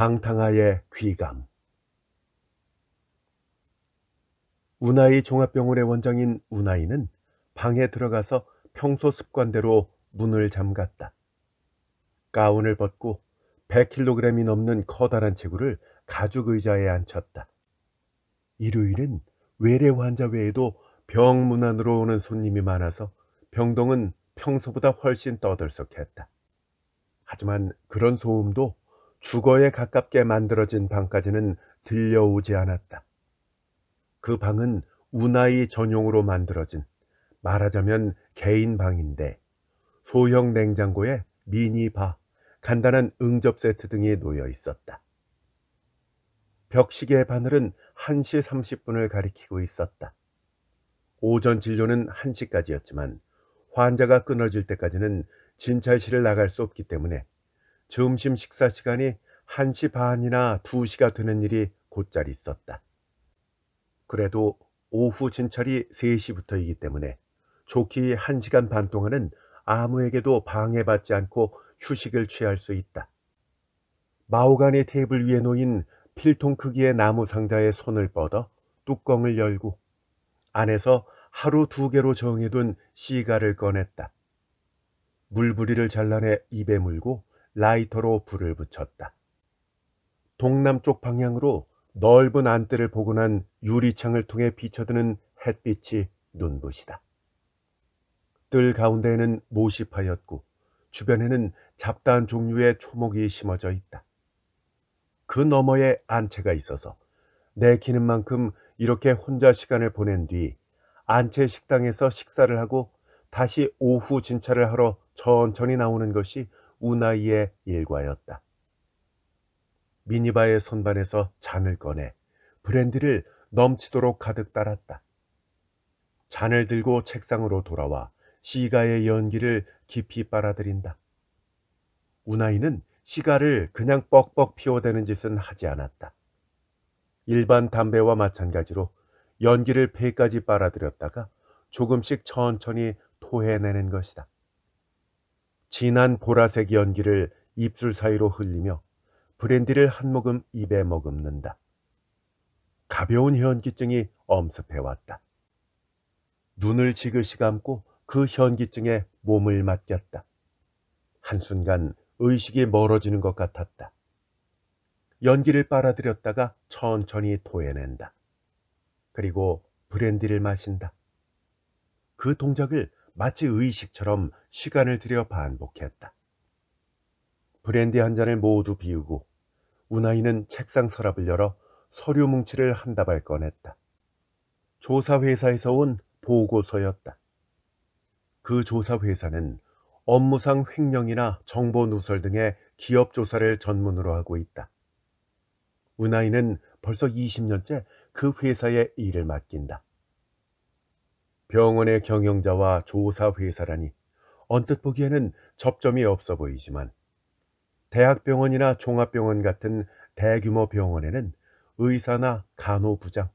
방탕아의 귀감. 운하이 종합병원의 원장인 운하이는 방에 들어가서 평소 습관대로 문을 잠갔다. 가운을 벗고 100kg이 넘는 커다란 체구를 가죽 의자에 앉혔다. 일요일은 외래 환자 외에도 병문 안으로 오는 손님이 많아서 병동은 평소보다 훨씬 떠들썩했다. 하지만 그런 소음도 주거에 가깝게 만들어진 방까지는 들려오지 않았다. 그 방은 운하이 전용으로 만들어진, 말하자면 개인 방인데, 소형 냉장고에 미니바, 간단한 응접 세트 등이 놓여 있었다. 벽시계 바늘은 1시 30분을 가리키고 있었다. 오전 진료는 1시까지였지만 환자가 끊어질 때까지는 진찰실을 나갈 수 없기 때문에 점심 식사 시간이 1시 반이나 2시가 되는 일이 곧잘 있었다. 그래도 오후 진찰이 3시부터이기 때문에 좋게 1시간 반 동안은 아무에게도 방해받지 않고 휴식을 취할 수 있다. 마호가니 테이블 위에 놓인 필통 크기의 나무 상자에 손을 뻗어 뚜껑을 열고 안에서 하루 2개로 정해둔 시가를 꺼냈다. 물부리를 잘라내 입에 물고 라이터로 불을 붙였다. 동남쪽 방향으로 넓은 안뜰을 보고 난 유리창을 통해 비쳐드는 햇빛이 눈부시다. 뜰 가운데에는 못이 파였고 주변에는 잡다한 종류의 초목이 심어져 있다. 그 너머에 안채가 있어서 내키는 만큼 이렇게 혼자 시간을 보낸 뒤 안채 식당에서 식사를 하고 다시 오후 진찰을 하러 천천히 나오는 것이 운하이의 일과였다. 미니바의 선반에서 잔을 꺼내 브랜디를 넘치도록 가득 따랐다. 잔을 들고 책상으로 돌아와 시가의 연기를 깊이 빨아들인다. 운하이는 시가를 그냥 뻑뻑 피워대는 짓은 하지 않았다. 일반 담배와 마찬가지로 연기를 폐까지 빨아들였다가 조금씩 천천히 토해내는 것이다. 진한 보라색 연기를 입술 사이로 흘리며 브랜디를 한 모금 입에 머금는다. 가벼운 현기증이 엄습해왔다. 눈을 지그시 감고 그 현기증에 몸을 맡겼다. 한순간 의식이 멀어지는 것 같았다. 연기를 빨아들였다가 천천히 토해낸다. 그리고 브랜디를 마신다. 그 동작을 마치 의식처럼 시간을 들여 반복했다. 브랜디 한 잔을 모두 비우고 운하이는 책상 서랍을 열어 서류 뭉치를 한 다발 꺼냈다. 조사회사에서 온 보고서였다. 그 조사회사는 업무상 횡령이나 정보 누설 등의 기업 조사를 전문으로 하고 있다. 운하이는 벌써 20년째 그 회사에 일을 맡긴다. 병원의 경영자와 조사회사라니 언뜻 보기에는 접점이 없어 보이지만 대학병원이나 종합병원 같은 대규모 병원에는 의사나 간호부장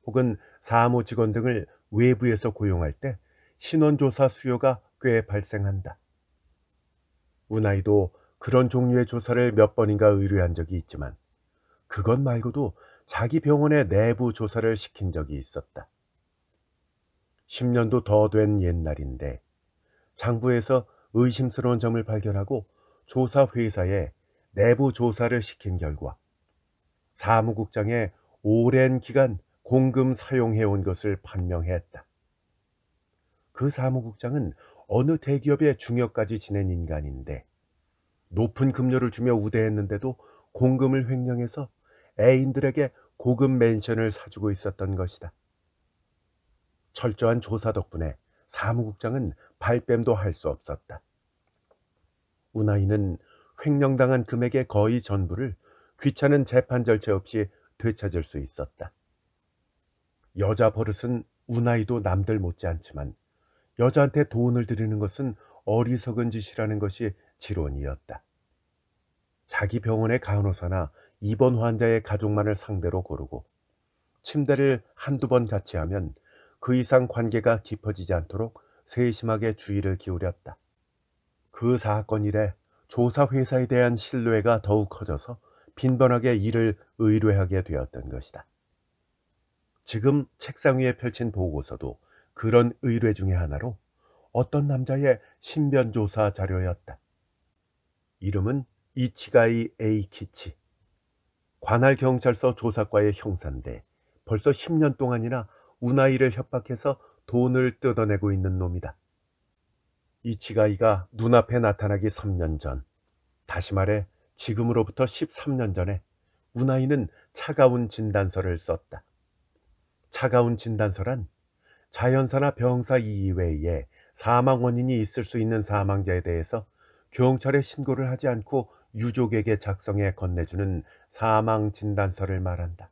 혹은 사무직원 등을 외부에서 고용할 때 신원조사 수요가 꽤 발생한다. 운하이도 그런 종류의 조사를 몇 번인가 의뢰한 적이 있지만 그것 말고도 자기 병원의 내부 조사를 시킨 적이 있었다. 10년도 더 된 옛날인데 장부에서 의심스러운 점을 발견하고 조사회사에 내부 조사를 시킨 결과 사무국장에 오랜 기간 공금 사용해온 것을 판명했다. 그 사무국장은 어느 대기업의 중역까지 지낸 인간인데 높은 급료를 주며 우대했는데도 공금을 횡령해서 애인들에게 고급 맨션을 사주고 있었던 것이다. 철저한 조사 덕분에 사무국장은 발뺌도 할 수 없었다. 운하이는 횡령당한 금액의 거의 전부를 귀찮은 재판 절차 없이 되찾을 수 있었다. 여자 버릇은 운하이도 남들 못지않지만 여자한테 돈을 드리는 것은 어리석은 짓이라는 것이 지론이었다. 자기 병원의 간호사나 입원 환자의 가족만을 상대로 고르고 침대를 한두 번 같이 하면 그 이상 관계가 깊어지지 않도록 세심하게 주의를 기울였다. 그 사건 이래 조사회사에 대한 신뢰가 더욱 커져서 빈번하게 이를 의뢰하게 되었던 것이다. 지금 책상 위에 펼친 보고서도 그런 의뢰 중의 하나로 어떤 남자의 신변조사 자료였다. 이름은 이치가이 에이키치. 관할 경찰서 조사과의 형사인데 벌써 10년 동안이나 우나이를 협박해서 돈을 뜯어내고 있는 놈이다. 이치가이가 눈앞에 나타나기 3년 전, 다시 말해 지금으로부터 13년 전에 우나이는 차가운 진단서를 썼다. 차가운 진단서란 자연사나 병사 이외에 사망 원인이 있을 수 있는 사망자에 대해서 경찰에 신고를 하지 않고 유족에게 작성해 건네주는 사망 진단서를 말한다.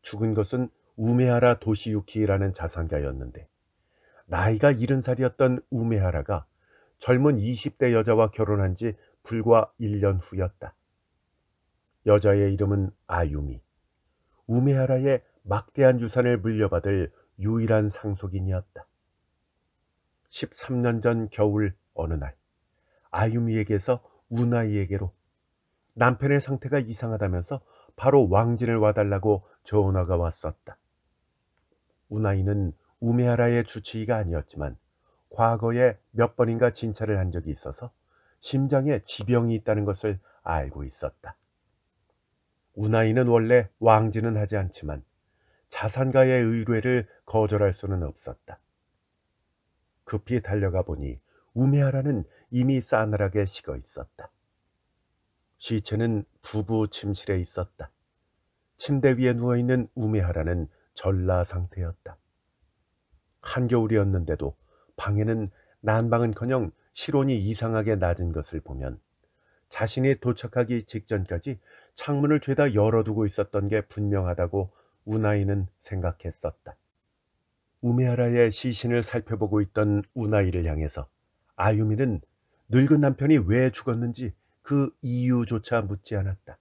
죽은 것은 우메하라 도시유키라는 자산가였는데 나이가 70살이었던 우메하라가 젊은 20대 여자와 결혼한 지 불과 1년 후였다. 여자의 이름은 아유미. 우메하라의 막대한 유산을 물려받을 유일한 상속인이었다. 13년 전 겨울 어느 날 아유미에게서 우나이에게로 남편의 상태가 이상하다면서 바로 왕진을 와달라고 전화가 왔었다. 우나이는 우메하라의 주치의가 아니었지만 과거에 몇 번인가 진찰을 한 적이 있어서 심장에 지병이 있다는 것을 알고 있었다. 우나이는 원래 왕진은 하지 않지만 자산가의 의뢰를 거절할 수는 없었다. 급히 달려가 보니 우메하라는 이미 싸늘하게 식어 있었다. 시체는 부부 침실에 있었다. 침대 위에 누워있는 우메하라는 전라 상태였다. 한겨울이었는데도 방에는 난방은커녕 실온이 이상하게 낮은 것을 보면 자신이 도착하기 직전까지 창문을 죄다 열어두고 있었던 게 분명하다고 우나이는 생각했었다. 우메하라의 시신을 살펴보고 있던 우나이를 향해서 아유미는 늙은 남편이 왜 죽었는지 그 이유조차 묻지 않았다.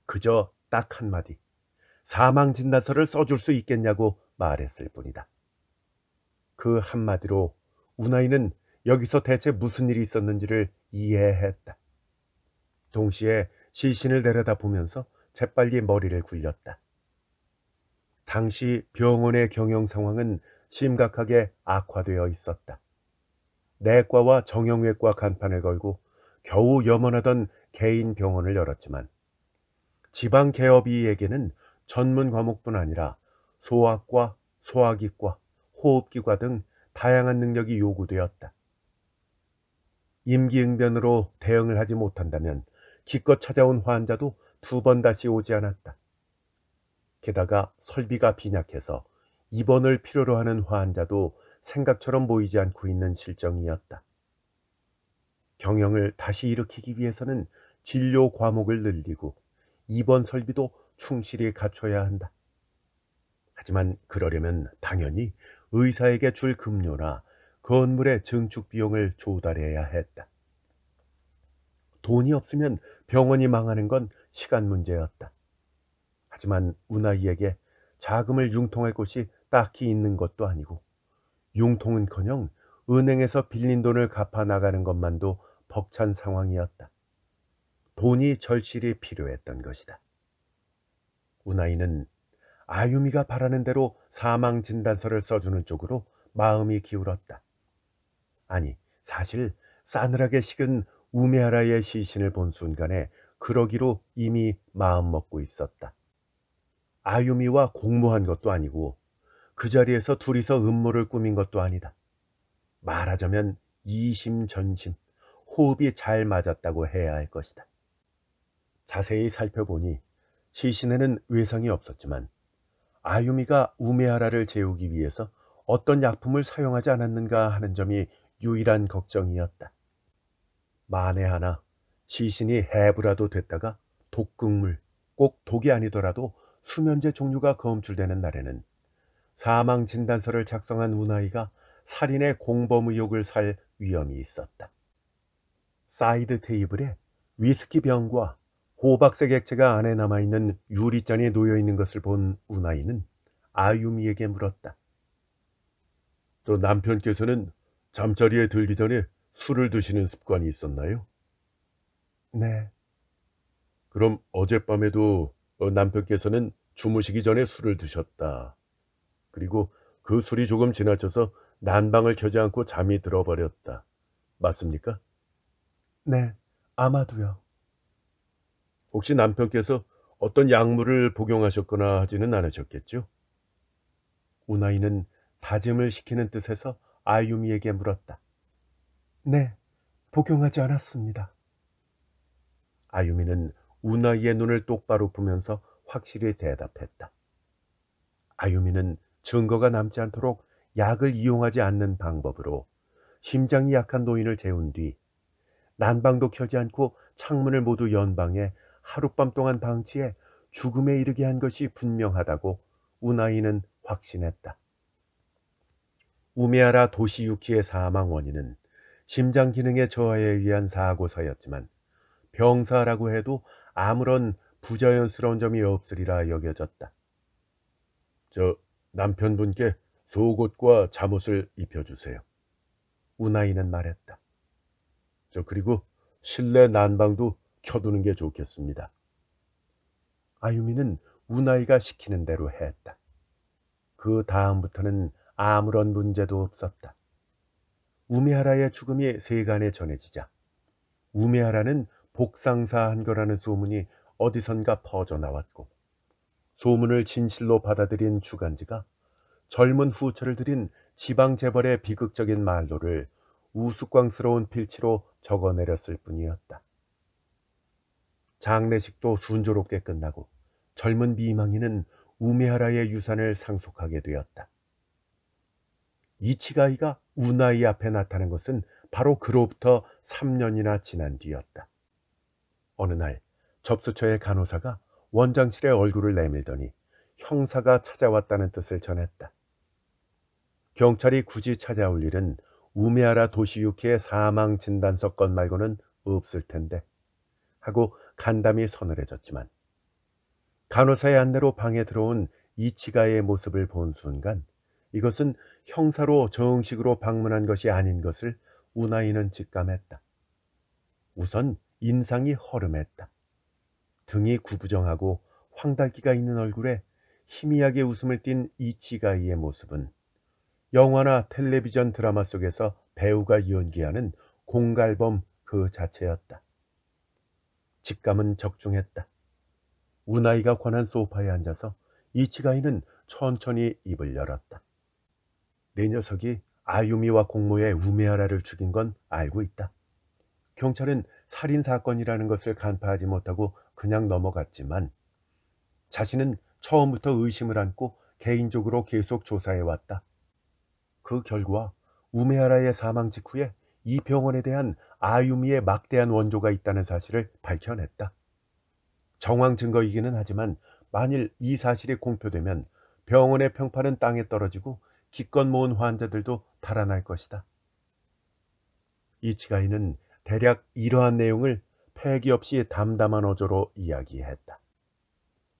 그저 딱 한마디, 사망진단서를 써줄 수 있겠냐고 말했을 뿐이다. 그 한마디로 우나이는 여기서 대체 무슨 일이 있었는지를 이해했다. 동시에 시신을 내려다보면서 재빨리 머리를 굴렸다. 당시 병원의 경영 상황은 심각하게 악화되어 있었다. 내과와 정형외과 간판을 걸고 겨우 염원하던 개인 병원을 열었지만 지방 개업이에게는 전문 과목뿐 아니라 소아과, 소화기과, 호흡기과 등 다양한 능력이 요구되었다. 임기응변으로 대응을 하지 못한다면 기껏 찾아온 환자도 2번 다시 오지 않았다. 게다가 설비가 빈약해서 입원을 필요로 하는 환자도 생각처럼 모이지 않고 있는 실정이었다. 경영을 다시 일으키기 위해서는 진료 과목을 늘리고 입원 설비도 충실히 갖춰야 한다. 하지만 그러려면 당연히 의사에게 줄 급료나 건물의 증축 비용을 조달해야 했다. 돈이 없으면 병원이 망하는 건 시간 문제였다. 하지만 우나이에게 자금을 융통할 곳이 딱히 있는 것도 아니고 융통은커녕 은행에서 빌린 돈을 갚아 나가는 것만도 벅찬 상황이었다. 돈이 절실히 필요했던 것이다. 우나이는 아유미가 바라는 대로 사망 진단서를 써주는 쪽으로 마음이 기울었다. 아니, 사실 싸늘하게 식은 우메하라의 시신을 본 순간에 그러기로 이미 마음먹고 있었다. 아유미와 공모한 것도 아니고 그 자리에서 둘이서 음모를 꾸민 것도 아니다. 말하자면 이심전심, 호흡이 잘 맞았다고 해야 할 것이다. 자세히 살펴보니 시신에는 외상이 없었지만 아유미가 우메하라를 재우기 위해서 어떤 약품을 사용하지 않았는가 하는 점이 유일한 걱정이었다. 만에 하나 시신이 해부라도 됐다가 독극물, 꼭 독이 아니더라도 수면제 종류가 검출되는 날에는 사망 진단서를 작성한 우나이가 살인의 공범 의혹을 살 위험이 있었다. 사이드 테이블에 위스키 병과 호박색 액체가 안에 남아있는 유리잔이 놓여있는 것을 본 우나이는 아유미에게 물었다. 또 남편께서는 잠자리에 들기 전에 술을 드시는 습관이 있었나요? 네. 그럼 어젯밤에도 남편께서는 주무시기 전에 술을 드셨다. 그리고 그 술이 조금 지나쳐서 난방을 켜지 않고 잠이 들어버렸다. 맞습니까? 네, 아마도요. 혹시 남편께서 어떤 약물을 복용하셨거나 하지는 않으셨겠죠? 우나이는 다짐을 시키는 뜻에서 아유미에게 물었다. 네, 복용하지 않았습니다. 아유미는 우나이의 눈을 똑바로 보면서 확실히 대답했다. 아유미는 증거가 남지 않도록 약을 이용하지 않는 방법으로 심장이 약한 노인을 재운 뒤 난방도 켜지 않고 창문을 모두 연방해 하룻밤 동안 방치해 죽음에 이르게 한 것이 분명하다고 우나이는 확신했다. 우메아라 도시유키의 사망 원인은 심장 기능의 저하에 의한 사고사였지만 병사라고 해도 아무런 부자연스러운 점이 없으리라 여겨졌다. 저 남편분께 속옷과 잠옷을 입혀주세요. 우나이는 말했다. 그리고 실내 난방도 켜두는 게 좋겠습니다. 아유미는 우나이가 시키는 대로 했다. 그 다음부터는 아무런 문제도 없었다. 우메하라의 죽음이 세간에 전해지자 우메하라는 복상사한 거라는 소문이 어디선가 퍼져나왔고 소문을 진실로 받아들인 주간지가 젊은 후처를 들인 지방재벌의 비극적인 말로를 우스꽝스러운 필치로 적어내렸을 뿐이었다. 장례식도 순조롭게 끝나고 젊은 미망인은 우메하라의 유산을 상속하게 되었다. 이치가이가 우나이 앞에 나타난 것은 바로 그로부터 3년이나 지난 뒤였다. 어느 날 접수처의 간호사가 원장실에 얼굴을 내밀더니 형사가 찾아왔다는 뜻을 전했다. 경찰이 굳이 찾아올 일은 우메하라 도시유키의 사망 진단서 건 말고는 없을 텐데 하고 간담이 서늘해졌지만 간호사의 안내로 방에 들어온 이치가의 모습을 본 순간 이것은 형사로 정식으로 방문한 것이 아닌 것을 우나이는 직감했다. 우선 인상이 허름했다. 등이 구부정하고 황달기가 있는 얼굴에 희미하게 웃음을 띤 이치가이의 모습은 영화나 텔레비전 드라마 속에서 배우가 연기하는 공갈범 그 자체였다. 직감은 적중했다. 우나이가 권한 소파에 앉아서 이치가이는 천천히 입을 열었다. 내 녀석이 아유미와 공모의 우메하라를 죽인 건 알고 있다. 경찰은 살인사건이라는 것을 간파하지 못하고 그냥 넘어갔지만 자신은 처음부터 의심을 안고 개인적으로 계속 조사해왔다. 그 결과 우메하라의 사망 직후에 이 병원에 대한 아유미의 막대한 원조가 있다는 사실을 밝혀냈다. 정황 증거이기는 하지만 만일 이 사실이 공표되면 병원의 평판은 땅에 떨어지고 기껏 모은 환자들도 달아날 것이다. 이치가이는 대략 이러한 내용을 패기 없이 담담한 어조로 이야기했다.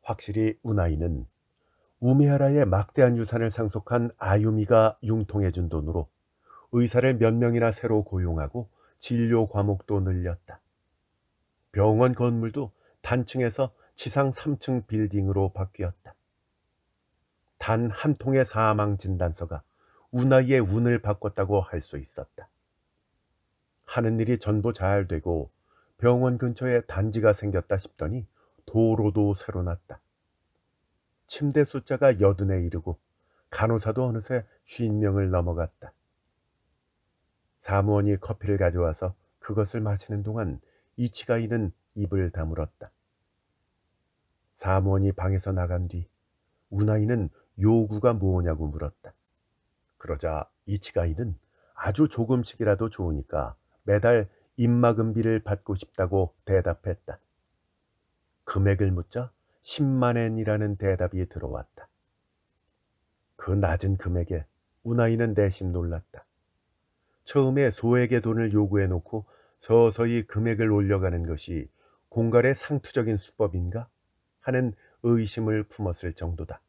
확실히 우나이는 우메하라의 막대한 유산을 상속한 아유미가 융통해준 돈으로 의사를 몇 명이나 새로 고용하고 진료 과목도 늘렸다. 병원 건물도 단층에서 지상 3층 빌딩으로 바뀌었다. 단 한 통의 사망 진단서가 우나이의 운을 바꿨다고 할 수 있었다. 하는 일이 전부 잘 되고 병원 근처에 단지가 생겼다 싶더니 도로도 새로 났다. 침대 숫자가 80에 이르고 간호사도 어느새 50명을 넘어갔다. 사무원이 커피를 가져와서 그것을 마시는 동안 이치가이는 입을 다물었다. 사무원이 방에서 나간 뒤 우나이는 요구가 뭐냐고 물었다. 그러자 이치가이는 아주 조금씩이라도 좋으니까 매달 입막음비를 받고 싶다고 대답했다. 금액을 묻자 10만엔이라는 대답이 들어왔다. 그 낮은 금액에 우나이는 내심 놀랐다. 처음에 소에게 돈을 요구해 놓고 서서히 금액을 올려가는 것이 공갈의 상투적인 수법인가 하는 의심을 품었을 정도다.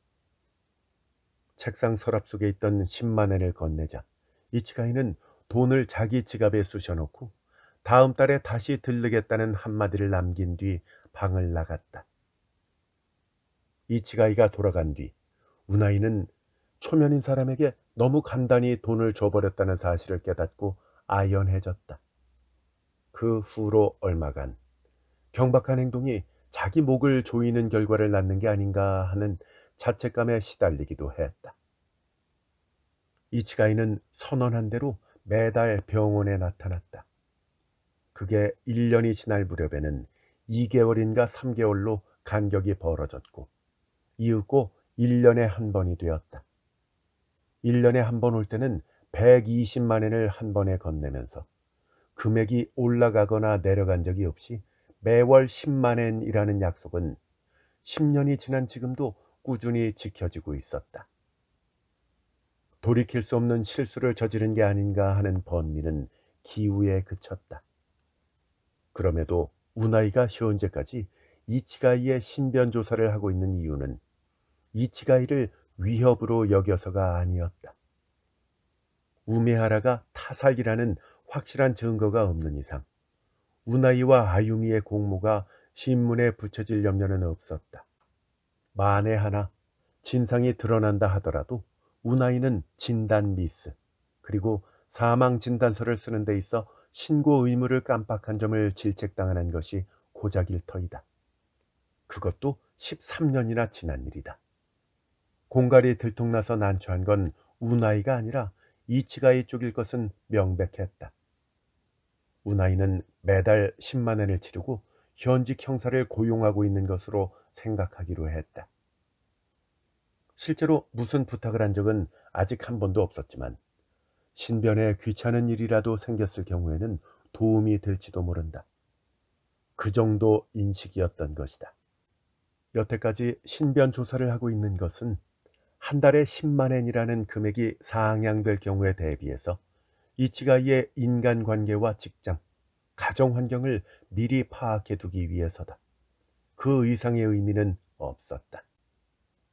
책상 서랍 속에 있던 10만엔을 건네자 이치가이는 돈을 자기 지갑에 쑤셔넣고 다음 달에 다시 들르겠다는 한마디를 남긴 뒤 방을 나갔다. 이치가이가 돌아간 뒤 우나이는 초면인 사람에게 너무 간단히 돈을 줘버렸다는 사실을 깨닫고 아연해졌다. 그 후로 얼마간 경박한 행동이 자기 목을 조이는 결과를 낳는 게 아닌가 하는 자책감에 시달리기도 했다. 이치가이는 선언한 대로 매달 병원에 나타났다. 그게 1년이 지날 무렵에는 2개월인가 3개월로 간격이 벌어졌고 이윽고 1년에 한 번이 되었다. 1년에 한 번 올 때는 120만 엔을 한 번에 건네면서 금액이 올라가거나 내려간 적이 없이 매월 10만 엔이라는 약속은 10년이 지난 지금도 꾸준히 지켜지고 있었다. 돌이킬 수 없는 실수를 저지른 게 아닌가 하는 번민은 기우에 그쳤다. 그럼에도 우나이가 현재까지 이치가이의 신변 조사를 하고 있는 이유는 이치가이를 위협으로 여겨서가 아니었다. 우메하라가 타살이라는 확실한 증거가 없는 이상 우나이와 아유미의 공모가 신문에 붙여질 염려는 없었다. 만에 하나 진상이 드러난다 하더라도 우나이는 진단 미스 그리고 사망 진단서를 쓰는 데 있어 신고 의무를 깜빡한 점을 질책당하는 것이 고작일 터이다. 그것도 13년이나 지난 일이다. 공갈이 들통나서 난처한 건 우나이가 아니라 이치가이 쪽일 것은 명백했다. 우나이는 매달 10만 엔을 치르고 현직 형사를 고용하고 있는 것으로 생각하기로 했다. 실제로 무슨 부탁을 한 적은 아직 한 번도 없었지만 신변에 귀찮은 일이라도 생겼을 경우에는 도움이 될지도 모른다. 그 정도 인식이었던 것이다. 여태까지 신변 조사를 하고 있는 것은 한 달에 10만 엔이라는 금액이 상향될 경우에 대비해서 이치가이의 인간관계와 직장, 가정 환경을 미리 파악해 두기 위해서다. 그 이상의 의미는 없었다.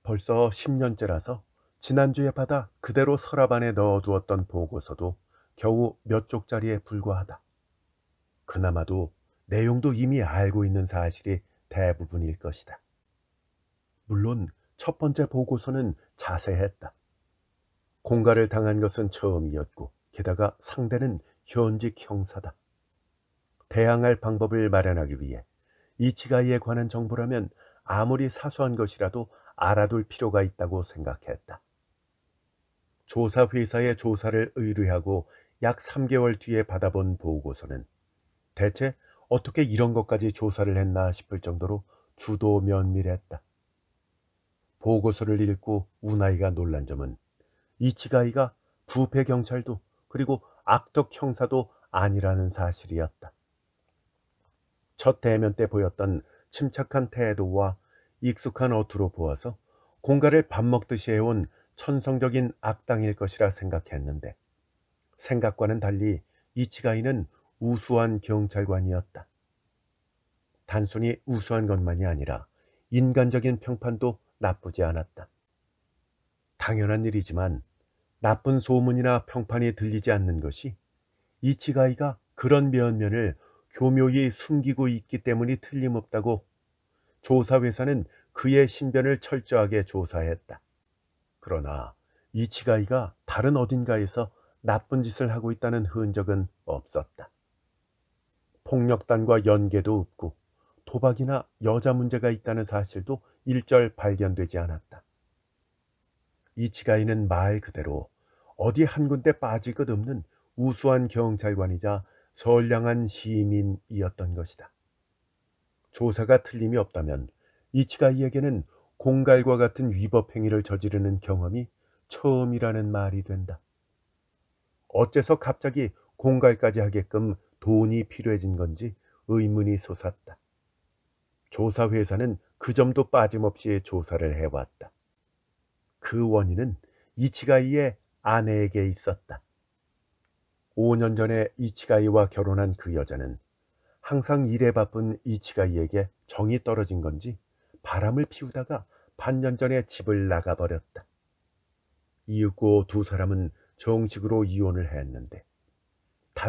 벌써 10년째라서 지난주에 받아 그대로 서랍 안에 넣어두었던 보고서도 겨우 몇 쪽짜리에 불과하다. 그나마도 내용도 이미 알고 있는 사실이 대부분일 것이다. 물론 첫 번째 보고서는 자세했다. 공갈을 당한 것은 처음이었고 게다가 상대는 현직 형사다. 대항할 방법을 마련하기 위해 이치가이에 관한 정보라면 아무리 사소한 것이라도 알아둘 필요가 있다고 생각했다. 조사회사에 조사를 의뢰하고 약 3개월 뒤에 받아본 보고서는 대체 어떻게 이런 것까지 조사를 했나 싶을 정도로 주도 면밀했다. 보고서를 읽고 우나이가 놀란 점은 이치가이가 부패 경찰도 그리고 악덕 형사도 아니라는 사실이었다. 첫 대면 때 보였던 침착한 태도와 익숙한 어투로 보아서 공갈을 밥 먹듯이 해온 천성적인 악당일 것이라 생각했는데 생각과는 달리 이치가이는 우수한 경찰관이었다. 단순히 우수한 것만이 아니라 인간적인 평판도 나쁘지 않았다. 당연한 일이지만 나쁜 소문이나 평판이 들리지 않는 것이 이치가이가 그런 면면을 교묘히 숨기고 있기 때문이 틀림없다고 조사회사는 그의 신변을 철저하게 조사했다. 그러나 이치가이가 다른 어딘가에서 나쁜 짓을 하고 있다는 흔적은 없었다. 폭력단과 연계도 없고 도박이나 여자 문제가 있다는 사실도 일절 발견되지 않았다. 이치가이는 말 그대로 어디 한 군데 빠질 것 없는 우수한 경찰관이자 선량한 시민이었던 것이다. 조사가 틀림이 없다면 이치가이에게는 공갈과 같은 위법 행위를 저지르는 경험이 처음이라는 말이 된다. 어째서 갑자기 공갈까지 하게끔 돈이 필요해진 건지 의문이 솟았다. 조사회사는 그 점도 빠짐없이 조사를 해왔다. 그 원인은 이치가이의 아내에게 있었다. 5년 전에 이치가이와 결혼한 그 여자는 항상 일에 바쁜 이치가이에게 정이 떨어진 건지 바람을 피우다가 반년 전에 집을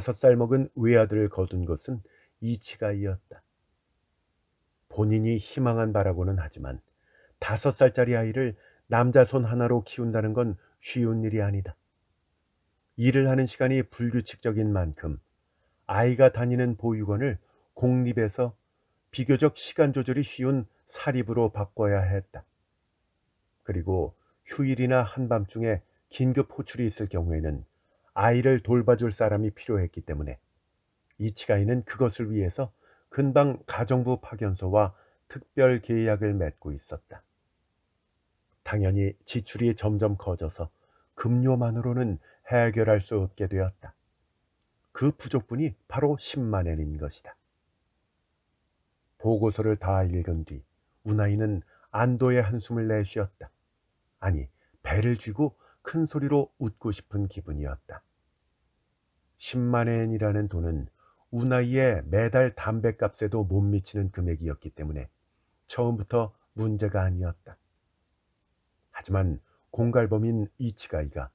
5살 먹은 외아들을 거둔 것은 이치가이였다. 본인이 희망한 바라고는 하지만 5살짜리 아이를 남자 손 하나로 키운다는 건 쉬운 일이 아니다. 일을 하는 시간이 불규칙적인 만큼 아이가 다니는 보육원을 공립에서 비교적 시간 조절이 쉬운 사립으로 바꿔야 했다. 그리고 휴일이나 한밤중에 긴급 호출이 있을 경우에는 아이를 돌봐줄 사람이 필요했기 때문에 이치가이는 그것을 위해서 근방 가정부 파견소와 특별 계약을 맺고 있었다. 당연히 지출이 점점 커져서 급료만으로는 해결할 수 없게 되었다. 그 부족분이 바로 10만 엔인 것이다. 보고서를 다 읽은 뒤 우나이는 안도의 한숨을 내쉬었다. 아니, 배를 쥐고 큰 소리로 웃고 싶은 기분이었다. 10만 엔이라는 돈은 우나이의 매달 담뱃값에도 못 미치는 금액이었기 때문에 처음부터 문제가 아니었다. 하지만 공갈범인 이치가이가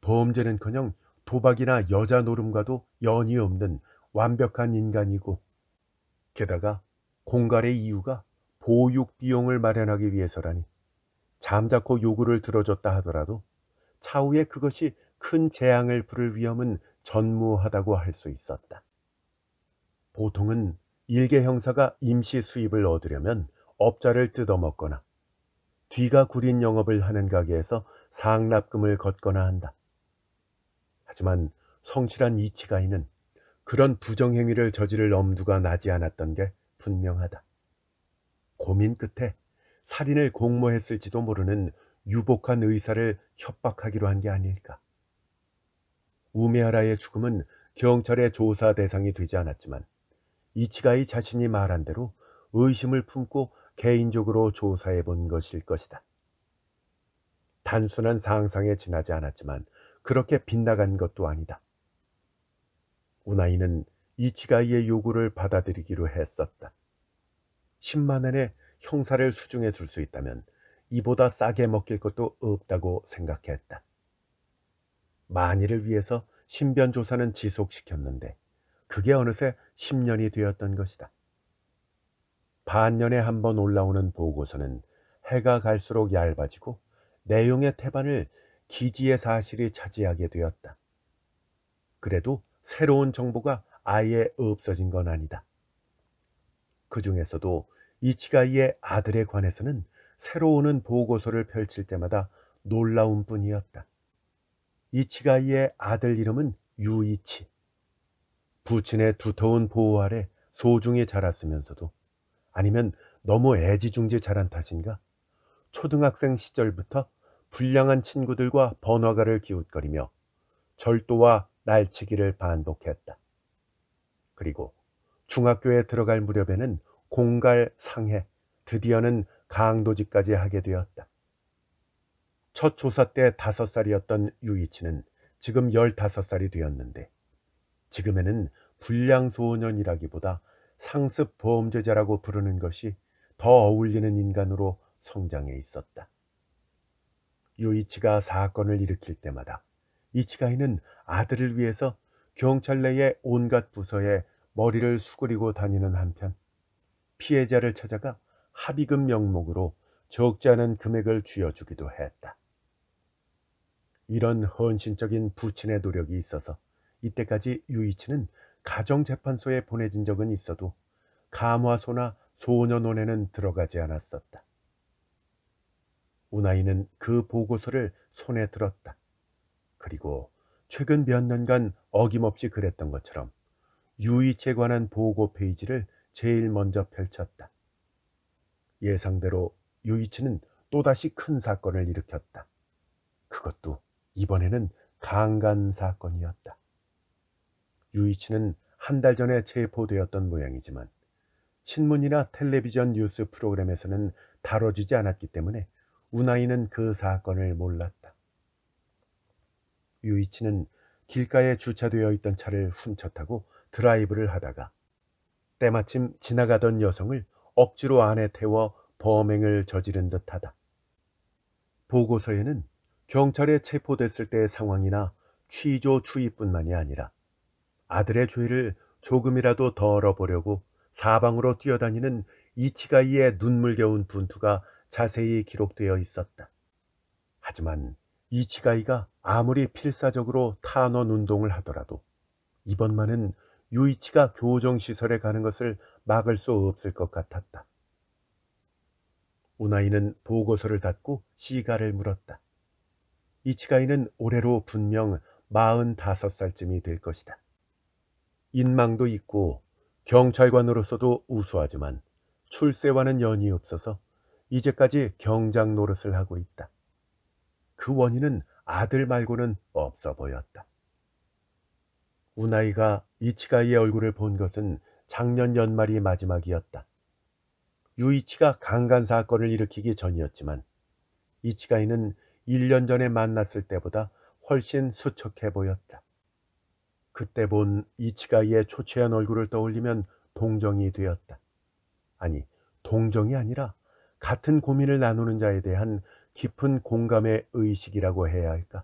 범죄는커녕 도박이나 여자 노름과도 연이 없는 완벽한 인간이고, 게다가 공갈의 이유가 보육 비용을 마련하기 위해서라니 잠자코 요구를 들어줬다 하더라도 차후에 그것이 큰 재앙을 부를 위험은 전무하다고 할 수 있었다. 보통은 일개 형사가 임시 수입을 얻으려면 업자를 뜯어먹거나 뒤가 구린 영업을 하는 가게에서 상납금을 걷거나 한다. 하지만 성실한 이치가이는 그런 부정행위를 저지를 엄두가 나지 않았던 게 분명하다. 고민 끝에 살인을 공모했을지도 모르는 유복한 의사를 협박하기로 한 게 아닐까. 우메하라의 죽음은 경찰의 조사 대상이 되지 않았지만 이치가이 자신이 말한 대로 의심을 품고 개인적으로 조사해 본 것일 것이다. 단순한 상상에 지나지 않았지만 그렇게 빗나간 것도 아니다. 우나이는 이치가이의 요구를 받아들이기로 했었다. 10만 엔의 형사를 수중에 둘 수 있다면 이보다 싸게 먹힐 것도 없다고 생각했다. 만일을 위해서 신변 조사는 지속시켰는데 그게 어느새 10년이 되었던 것이다. 반년에 한 번 올라오는 보고서는 해가 갈수록 얇아지고 내용의 태반을 기지의 사실이 차지하게 되었다. 그래도 새로운 정보가 아예 없어진 건 아니다. 그 중에서도 이치가이의 아들에 관해서는 새로 오는 보고서를 펼칠 때마다 놀라운 뿐이었다. 이치가이의 아들 이름은 유이치. 부친의 두터운 보호 아래 소중히 자랐으면서도, 아니면 너무 애지중지 자란 탓인가, 초등학생 시절부터 불량한 친구들과 번화가를 기웃거리며 절도와 날치기를 반복했다. 그리고 중학교에 들어갈 무렵에는 공갈, 상해, 드디어는 강도직까지 하게 되었다. 첫 조사 때 5살이었던 유이치는 지금 15살이 되었는데 지금에는 불량소년이라기보다 상습 범죄자라고 부르는 것이 더 어울리는 인간으로 성장해 있었다. 유이치가 사건을 일으킬 때마다 이치가이는 아들을 위해서 경찰 내의 온갖 부서에 머리를 수그리고 다니는 한편 피해자를 찾아가 합의금 명목으로 적지 않은 금액을 쥐어주기도 했다. 이런 헌신적인 부친의 노력이 있어서 이때까지 유이치는 가정재판소에 보내진 적은 있어도 감화소나 소년원에는 들어가지 않았었다. 우나이는 그 보고서를 손에 들었다. 그리고 최근 몇 년간 어김없이 그랬던 것처럼 유이치에 관한 보고 페이지를 제일 먼저 펼쳤다. 예상대로 유이치는 또다시 큰 사건을 일으켰다. 그것도 이번에는 강간 사건이었다. 유이치는 한 달 전에 체포되었던 모양이지만 신문이나 텔레비전 뉴스 프로그램에서는 다뤄지지 않았기 때문에 우나이는 그 사건을 몰랐다. 유이치는 길가에 주차되어 있던 차를 훔쳐 타고 드라이브를 하다가 때마침 지나가던 여성을 억지로 안에 태워 범행을 저지른 듯하다. 보고서에는 경찰에 체포됐을 때의 상황이나 취조 추이뿐만이 아니라 아들의 죄를 조금이라도 덜어보려고 사방으로 뛰어다니는 이치가이의 눈물겨운 분투가 자세히 기록되어 있었다. 하지만 이치가이가 아무리 필사적으로 탄원 운동을 하더라도 이번만은 유이치가 교정시설에 가는 것을 막을 수 없을 것 같았다. 우나이는 보고서를 닫고 시가를 물었다. 이치가이는 올해로 분명 45살쯤이 될 것이다. 인망도 있고 경찰관으로서도 우수하지만 출세와는 연이 없어서 이제까지 경장 노릇을 하고 있다. 그 원인은 아들 말고는 없어 보였다. 우나이가 이치가이의 얼굴을 본 것은 작년 연말이 마지막이었다. 유이치가 강간 사건을 일으키기 전이었지만 이치가이는 1년 전에 만났을 때보다 훨씬 수척해 보였다. 그때 본 이치가이의 초췌한 얼굴을 떠올리면 동정이 되었다. 아니, 동정이 아니라 같은 고민을 나누는 자에 대한 깊은 공감의 의식이라고 해야 할까?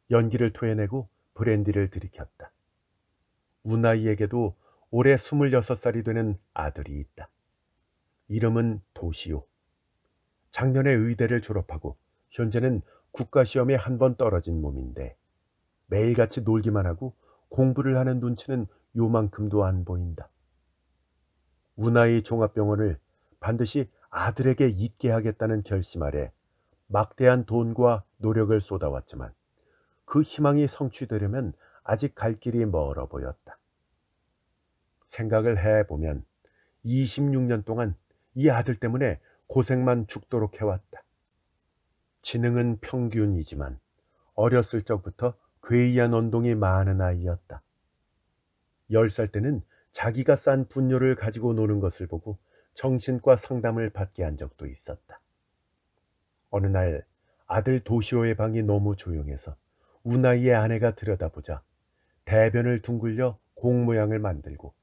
연기를 토해내고 브랜디를 들이켰다. 우나이에게도 올해 26살이 되는 아들이 있다. 이름은 도시오. 작년에 의대를 졸업하고 현재는 국가시험에 한 번 떨어진 몸인데 매일같이 놀기만 하고 공부를 하는 눈치는 요만큼도 안 보인다. 우나이 종합병원을 반드시 아들에게 있게 하겠다는 결심 아래 막대한 돈과 노력을 쏟아왔지만 그 희망이 성취되려면 아직 갈 길이 멀어 보였다. 생각을 해보면 26년 동안 이 아들 때문에 고생만 죽도록 해왔다. 지능은 평균이지만 어렸을 적부터 괴이한 언동이 많은 아이였다. 10살 때는 자기가 싼 분뇨를 가지고 노는 것을 보고 정신과 상담을 받게 한 적도 있었다. 어느 날 아들 도시오의 방이 너무 조용해서 우나이의 아내가 들여다보자 대변을 둥글려 공 모양을 만들고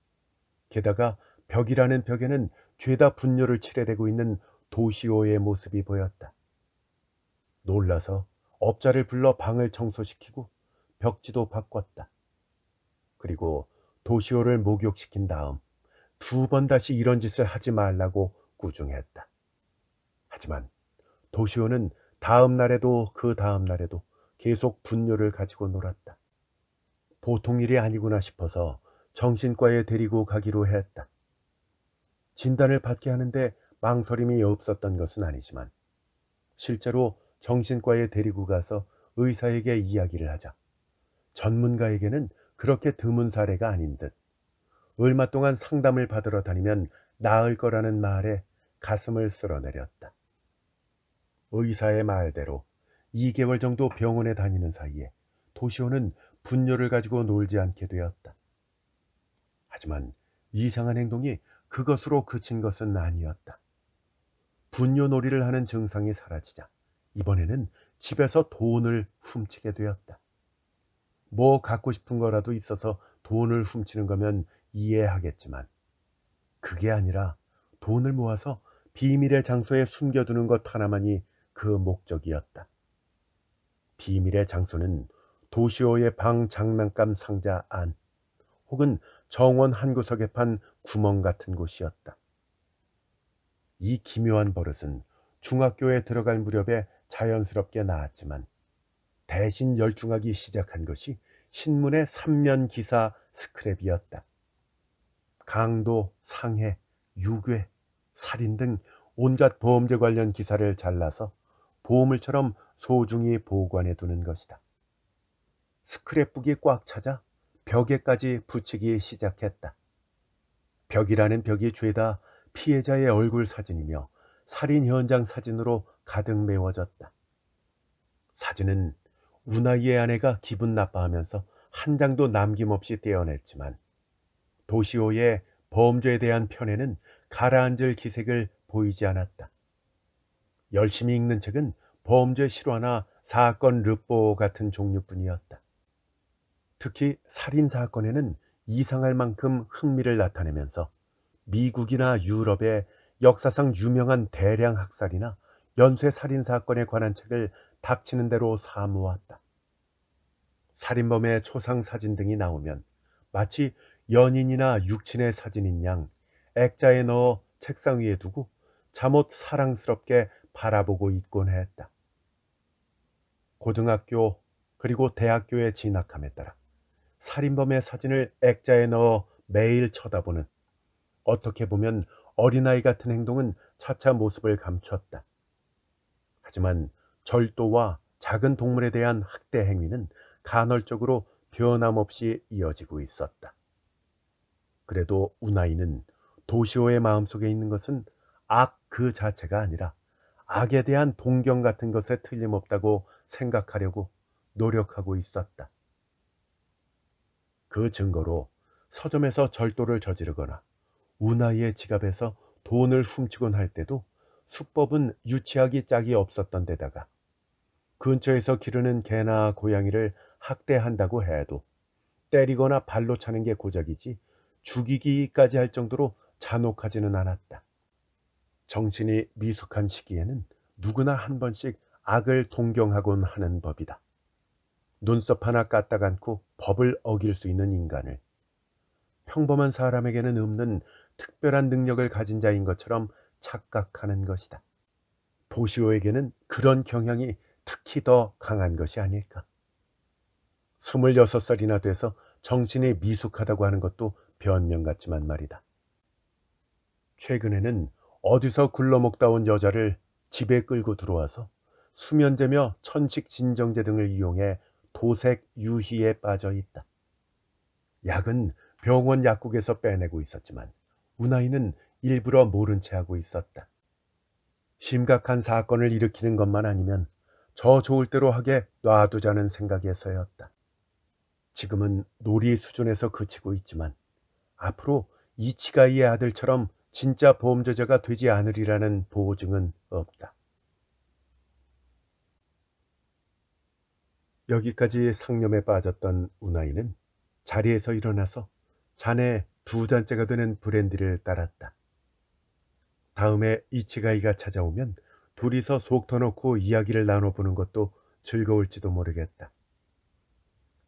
게다가 벽이라는 벽에는 죄다 분뇨를 칠해대고 있는 도시오의 모습이 보였다. 놀라서 업자를 불러 방을 청소시키고 벽지도 바꿨다. 그리고 도시오를 목욕시킨 다음 2번 다시 이런 짓을 하지 말라고 꾸중했다. 하지만 도시오는 다음 날에도 그 다음 날에도 계속 분뇨를 가지고 놀았다. 보통 일이 아니구나 싶어서 정신과에 데리고 가기로 했다. 진단을 받게 하는데 망설임이 없었던 것은 아니지만 실제로 정신과에 데리고 가서 의사에게 이야기를 하자 전문가에게는 그렇게 드문 사례가 아닌 듯 얼마 동안 상담을 받으러 다니면 나을 거라는 말에 가슴을 쓸어내렸다. 의사의 말대로 2개월 정도 병원에 다니는 사이에 도시오는 분뇨를 가지고 놀지 않게 되었다. 하지만 이상한 행동이 그것으로 그친 것은 아니었다. 분뇨놀이를 하는 증상이 사라지자 이번에는 집에서 돈을 훔치게 되었다. 뭐 갖고 싶은 거라도 있어서 돈을 훔치는 거면 이해하겠지만 그게 아니라 돈을 모아서 비밀의 장소에 숨겨두는 것 하나만이 그 목적이었다. 비밀의 장소는 도시오의 방 장난감 상자 안 혹은 정원 한 구석에 판 구멍 같은 곳이었다. 이 기묘한 버릇은 중학교에 들어갈 무렵에 자연스럽게 나왔지만 대신 열중하기 시작한 것이 신문의 3면 기사 스크랩이었다. 강도, 상해, 유괴, 살인 등 온갖 범죄 관련 기사를 잘라서 보물처럼 소중히 보관해 두는 것이다. 스크랩북이 꽉 차자 벽에까지 붙이기 시작했다. 벽이라는 벽이 죄다 피해자의 얼굴 사진이며 살인 현장 사진으로 가득 메워졌다. 사진은 우나이의 아내가 기분 나빠하면서 한 장도 남김없이 떼어냈지만 도시오의 범죄에 대한 편에는 가라앉을 기색을 보이지 않았다. 열심히 읽는 책은 범죄 실화나 사건 르포 같은 종류뿐이었다. 특히 살인 사건에는 이상할 만큼 흥미를 나타내면서 미국이나 유럽의 역사상 유명한 대량 학살이나 연쇄 살인 사건에 관한 책을 닥치는 대로 사모았다. 살인범의 초상 사진 등이 나오면 마치 연인이나 육친의 사진인 양 액자에 넣어 책상 위에 두고 잠옷 사랑스럽게 바라보고 있곤 했다. 고등학교 그리고 대학교에 진학함에 따라 살인범의 사진을 액자에 넣어 매일 쳐다보는, 어떻게 보면 어린아이 같은 행동은 차차 모습을 감췄다. 하지만 절도와 작은 동물에 대한 학대 행위는 간헐적으로 변함없이 이어지고 있었다. 그래도 우나이는 도시오의 마음속에 있는 것은 악 그 자체가 아니라 악에 대한 동경 같은 것에 틀림없다고 생각하려고 노력하고 있었다. 그 증거로 서점에서 절도를 저지르거나 우나이의 지갑에서 돈을 훔치곤 할 때도 수법은 유치하기 짝이 없었던 데다가 근처에서 기르는 개나 고양이를 학대한다고 해도 때리거나 발로 차는 게 고작이지 죽이기까지 할 정도로 잔혹하지는 않았다. 정신이 미숙한 시기에는 누구나 한 번씩 악을 동경하곤 하는 법이다. 눈썹 하나 까딱 않고 법을 어길 수 있는 인간을 평범한 사람에게는 없는 특별한 능력을 가진 자인 것처럼 착각하는 것이다. 도시오에게는 그런 경향이 특히 더 강한 것이 아닐까. 26살이나 돼서 정신이 미숙하다고 하는 것도 변명 같지만 말이다. 최근에는 어디서 굴러먹다 온 여자를 집에 끌고 들어와서 수면제며 천식진정제 등을 이용해 도색 유희에 빠져 있다. 약은 병원 약국에서 빼내고 있었지만 우나이는 일부러 모른 채 하고 있었다. 심각한 사건을 일으키는 것만 아니면 저 좋을 대로 하게 놔두자는 생각에서였다. 지금은 놀이 수준에서 그치고 있지만 앞으로 이치가이의 아들처럼 진짜 범죄자가 되지 않으리라는 보증은 없다. 여기까지 상념에 빠졌던 우나이는 자리에서 일어나서 잔에 2잔째가 되는 브랜디를 따랐다. 다음에 이치가이가 찾아오면 둘이서 속 터놓고 이야기를 나눠보는 것도 즐거울지도 모르겠다.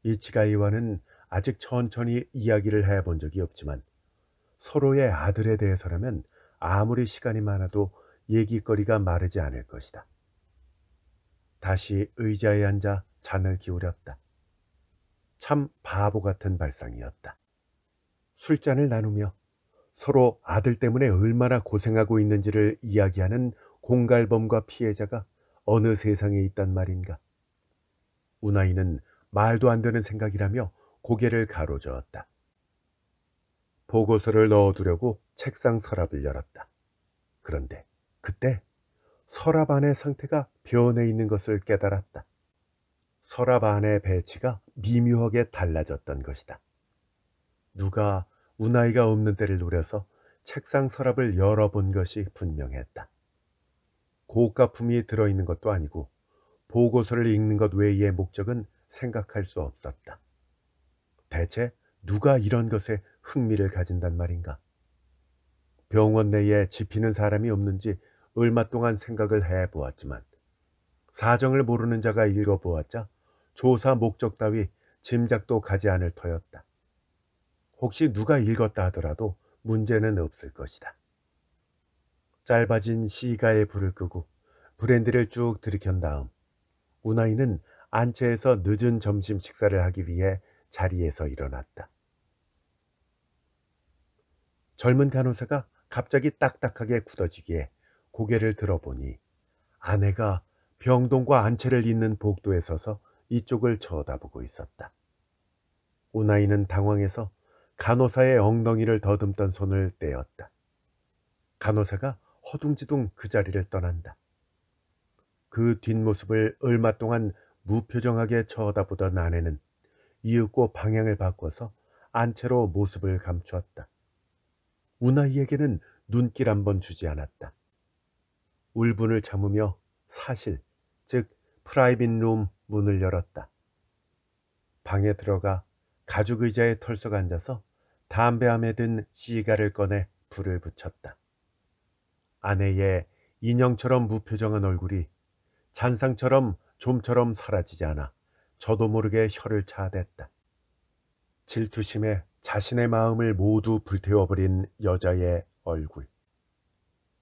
이치가이와는 아직 천천히 이야기를 해본 적이 없지만 서로의 아들에 대해서라면 아무리 시간이 많아도 얘기거리가 마르지 않을 것이다. 다시 의자에 앉아 잔을 기울였다. 참 바보 같은 발상이었다. 술잔을 나누며 서로 아들 때문에 얼마나 고생하고 있는지를 이야기하는 공갈범과 피해자가 어느 세상에 있단 말인가. 우나이는 말도 안 되는 생각이라며 고개를 가로저었다. 보고서를 넣어두려고 책상 서랍을 열었다. 그런데 그때 서랍 안의 상태가 변해 있는 것을 깨달았다. 서랍 안의 배치가 미묘하게 달라졌던 것이다. 누가 우나이가 없는 때를 노려서 책상 서랍을 열어본 것이 분명했다. 고가품이 들어있는 것도 아니고 보고서를 읽는 것 외의 목적은 생각할 수 없었다. 대체 누가 이런 것에 흥미를 가진단 말인가? 병원 내에 집히는 사람이 없는지 얼마 동안 생각을 해보았지만 사정을 모르는 자가 읽어보았자 조사 목적 따위 짐작도 가지 않을 터였다. 혹시 누가 읽었다 하더라도 문제는 없을 것이다. 짧아진 시가에 불을 끄고 브랜디를 쭉 들이켠 다음 우나이는 안채에서 늦은 점심 식사를 하기 위해 자리에서 일어났다. 젊은 간호사가 갑자기 딱딱하게 굳어지기에 고개를 들어보니 아내가 병동과 안채를 잇는 복도에 서서 이쪽을 쳐다보고 있었다. 우나이는 당황해서 간호사의 엉덩이를 더듬던 손을 떼었다. 간호사가 허둥지둥 그 자리를 떠난다. 그 뒷모습을 얼마 동안 무표정하게 쳐다보던 아내는 이윽고 방향을 바꿔서 안채로 모습을 감추었다. 우나이에게는 눈길 한 번 주지 않았다. 울분을 참으며 사실, 즉 프라이빗 룸 문을 열었다. 방에 들어가 가죽 의자에 털썩 앉아서 담배함에 든 시가를 꺼내 불을 붙였다. 아내의 인형처럼 무표정한 얼굴이 잔상처럼 좀처럼 사라지지 않아 저도 모르게 혀를 차댔다. 질투심에 자신의 마음을 모두 불태워버린 여자의 얼굴.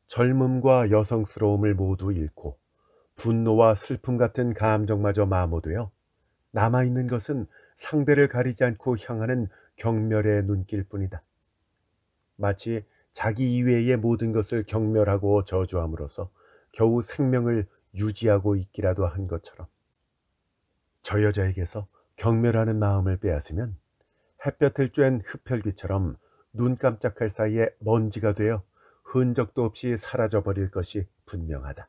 젊음과 여성스러움을 모두 잃고 분노와 슬픔 같은 감정마저 마모되어 남아있는 것은 상대를 가리지 않고 향하는 경멸의 눈길 뿐이다. 마치 자기 이외의 모든 것을 경멸하고 저주함으로써 겨우 생명을 유지하고 있기라도 한 것처럼 저 여자에게서 경멸하는 마음을 빼앗으면 햇볕을 쬐는 흡혈귀처럼 눈 깜짝할 사이에 먼지가 되어 흔적도 없이 사라져버릴 것이 분명하다.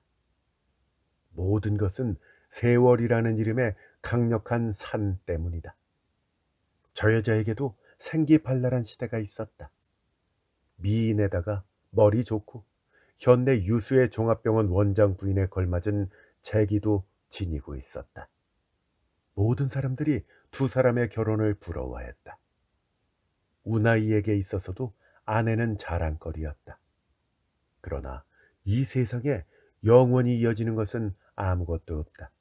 모든 것은 세월이라는 이름의 강력한 산 때문이다. 저 여자에게도 생기발랄한 시대가 있었다. 미인에다가 머리 좋고 현대 유수의 종합병원 원장 부인에 걸맞은 재기도 지니고 있었다. 모든 사람들이 두 사람의 결혼을 부러워했다. 우나이에게 있어서도 아내는 자랑거리였다. 그러나 이 세상에 영원히 이어지는 것은 아무것도 없다.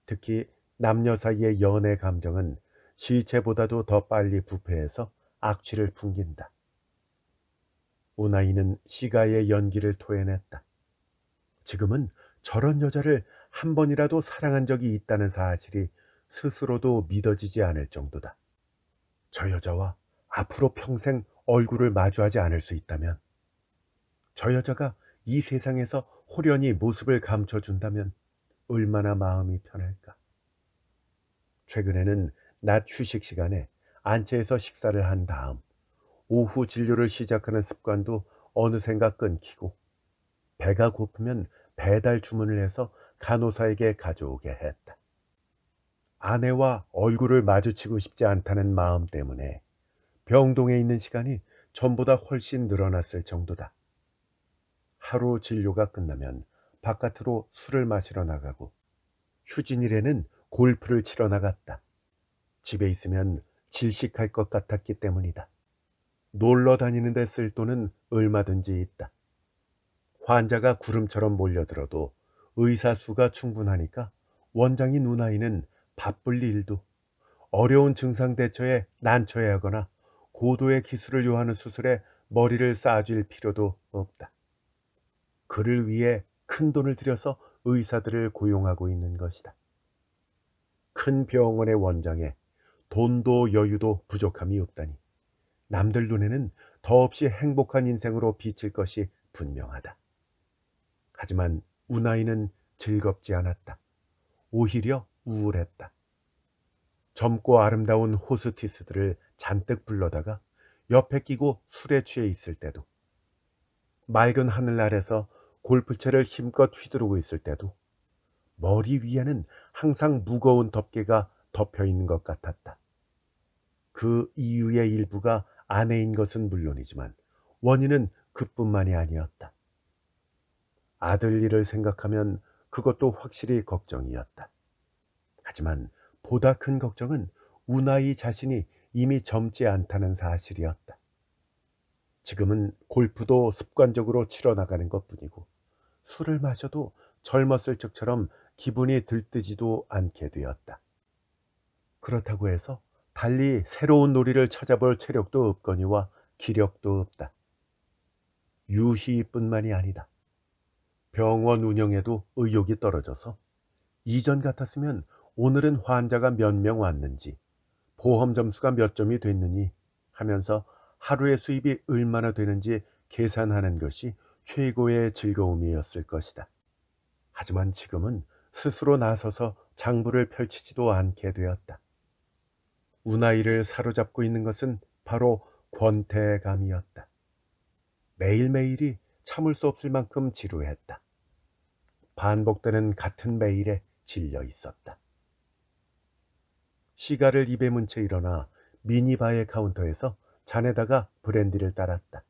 특히 남녀 사이의 연애 감정은 시체보다도 더 빨리 부패해서 악취를 풍긴다. 우나이는 시가의 연기를 토해냈다. 지금은 저런 여자를 한 번이라도 사랑한 적이 있다는 사실이 스스로도 믿어지지 않을 정도다. 저 여자와 앞으로 평생 얼굴을 마주하지 않을 수 있다면, 저 여자가 이 세상에서 호련히 모습을 감춰준다면 얼마나 마음이 편할까. 최근에는 낮 휴식 시간에 안채에서 식사를 한 다음 오후 진료를 시작하는 습관도 어느샌가 끊기고 배가 고프면 배달 주문을 해서 간호사에게 가져오게 했다. 아내와 얼굴을 마주치고 싶지 않다는 마음 때문에 병동에 있는 시간이 전보다 훨씬 늘어났을 정도다. 하루 진료가 끝나면 바깥으로 술을 마시러 나가고 휴진일에는 골프를 치러 나갔다. 집에 있으면 질식할 것 같았기 때문이다. 놀러 다니는데 쓸 돈은 얼마든지 있다. 환자가 구름처럼 몰려들어도 의사 수가 충분하니까 원장인 우나이는 바쁠 일도, 어려운 증상 대처에 난처해 하거나 고도의 기술을 요하는 수술에 머리를 싸쥘 필요도 없다. 그를 위해 큰 돈을 들여서 의사들을 고용하고 있는 것이다. 큰 병원의 원장에 돈도 여유도 부족함이 없다니 남들 눈에는 더없이 행복한 인생으로 비칠 것이 분명하다. 하지만 우나이는 즐겁지 않았다. 오히려 우울했다. 젊고 아름다운 호스티스들을 잔뜩 불러다가 옆에 끼고 술에 취해 있을 때도, 맑은 하늘 아래서 골프채를 힘껏 휘두르고 있을 때도 머리 위에는 항상 무거운 덮개가 덮여 있는 것 같았다. 그 이유의 일부가 아내인 것은 물론이지만 원인은 그뿐만이 아니었다. 아들 일을 생각하면 그것도 확실히 걱정이었다. 하지만 보다 큰 걱정은 우나이 자신이 이미 젊지 않다는 사실이었다. 지금은 골프도 습관적으로 치러 나가는 것뿐이고 술을 마셔도 젊었을 적처럼 기분이 들뜨지도 않게 되었다. 그렇다고 해서 달리 새로운 놀이를 찾아볼 체력도 없거니와 기력도 없다. 유희뿐만이 아니다. 병원 운영에도 의욕이 떨어져서 이전 같았으면 오늘은 환자가 몇 명 왔는지, 보험 점수가 몇 점이 됐느니 하면서 하루의 수입이 얼마나 되는지 계산하는 것이 최고의 즐거움이었을 것이다. 하지만 지금은 스스로 나서서 장부를 펼치지도 않게 되었다. 우나이를 사로잡고 있는 것은 바로 권태감이었다. 매일매일이 참을 수 없을 만큼 지루했다. 반복되는 같은 매일에 질려 있었다. 시가를 입에 문 채 일어나 미니바의 카운터에서 잔에다가 브랜디를 따랐다.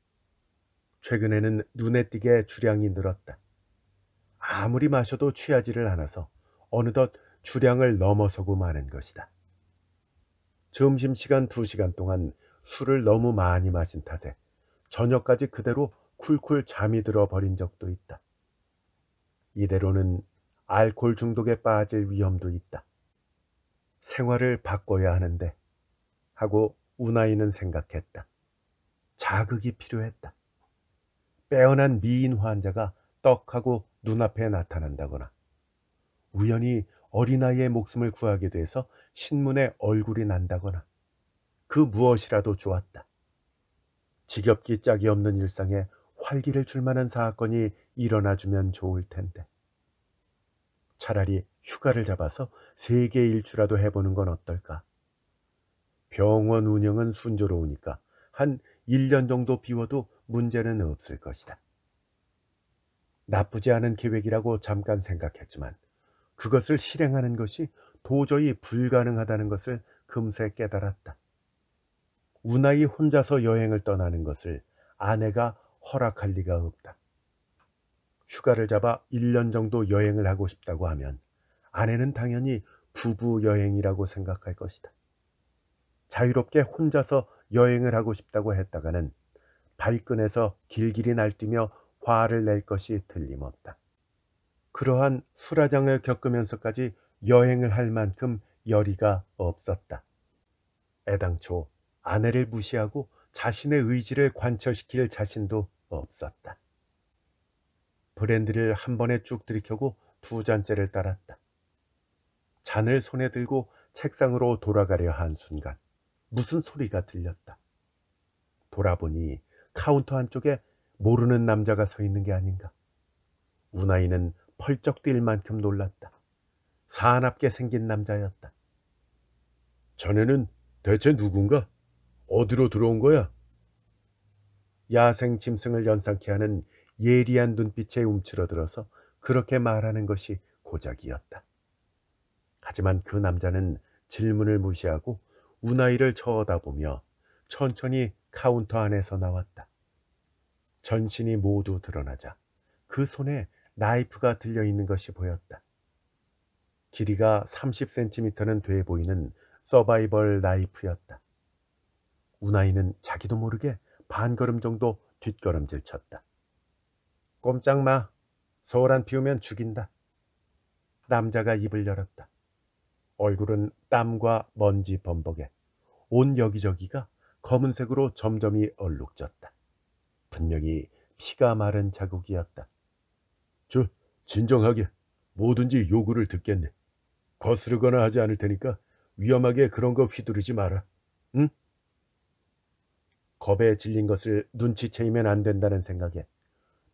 최근에는 눈에 띄게 주량이 늘었다. 아무리 마셔도 취하지를 않아서 어느덧 주량을 넘어서고 마는 것이다. 점심시간 2시간 동안 술을 너무 많이 마신 탓에 저녁까지 그대로 쿨쿨 잠이 들어 버린 적도 있다. 이대로는 알코올 중독에 빠질 위험도 있다. 생활을 바꿔야 하는데 하고 우나이는 생각했다. 자극이 필요했다. 빼어난 미인 환자가 떡하고 눈앞에 나타난다거나 우연히 어린아이의 목숨을 구하게 돼서 신문에 얼굴이 난다거나 그 무엇이라도 좋았다. 지겹기 짝이 없는 일상에 활기를 줄 만한 사건이 일어나주면 좋을 텐데. 차라리 휴가를 잡아서 세계 일주라도 해보는 건 어떨까? 병원 운영은 순조로우니까 한 1년 정도 비워도 문제는 없을 것이다. 나쁘지 않은 계획이라고 잠깐 생각했지만 그것을 실행하는 것이 도저히 불가능하다는 것을 금세 깨달았다. 우나이 혼자서 여행을 떠나는 것을 아내가 허락할 리가 없다. 휴가를 잡아 1년 정도 여행을 하고 싶다고 하면 아내는 당연히 부부 여행이라고 생각할 것이다. 자유롭게 혼자서 여행을 하고 싶다고 했다가는 발끈해서 길길이 날뛰며 화를 낼 것이 틀림없다. 그러한 수라장을 겪으면서까지 여행을 할 만큼 열의가 없었다. 애당초 아내를 무시하고 자신의 의지를 관철시킬 자신도 없었다. 브랜디를 한 번에 쭉 들이켜고 2잔째를 따랐다. 잔을 손에 들고 책상으로 돌아가려 한 순간 무슨 소리가 들렸다. 돌아보니 카운터 한쪽에 모르는 남자가 서 있는 게 아닌가. 우나이는 펄쩍 뛸 만큼 놀랐다. 사납게 생긴 남자였다. 자네는 대체 누군가? 어디로 들어온 거야? 야생 짐승을 연상케 하는 예리한 눈빛에 움츠러들어서 그렇게 말하는 것이 고작이었다. 하지만 그 남자는 질문을 무시하고 우나이를 쳐다보며 천천히 카운터 안에서 나왔다. 전신이 모두 드러나자 그 손에 나이프가 들려있는 것이 보였다. 길이가 30cm는 돼 보이는 서바이벌 나이프였다. 우나이는 자기도 모르게 반걸음 정도 뒷걸음질 쳤다. 꼼짝 마. 소란 피우면 죽인다. 남자가 입을 열었다. 얼굴은 땀과 먼지 범벅에 온 여기저기가 검은색으로 점점이 얼룩졌다. 분명히 피가 마른 자국이었다. 진정하게 뭐든지 요구를 듣겠네. 거스르거나 하지 않을 테니까 위험하게 그런 거 휘두르지 마라. 응? 겁에 질린 것을 눈치채이면 안 된다는 생각에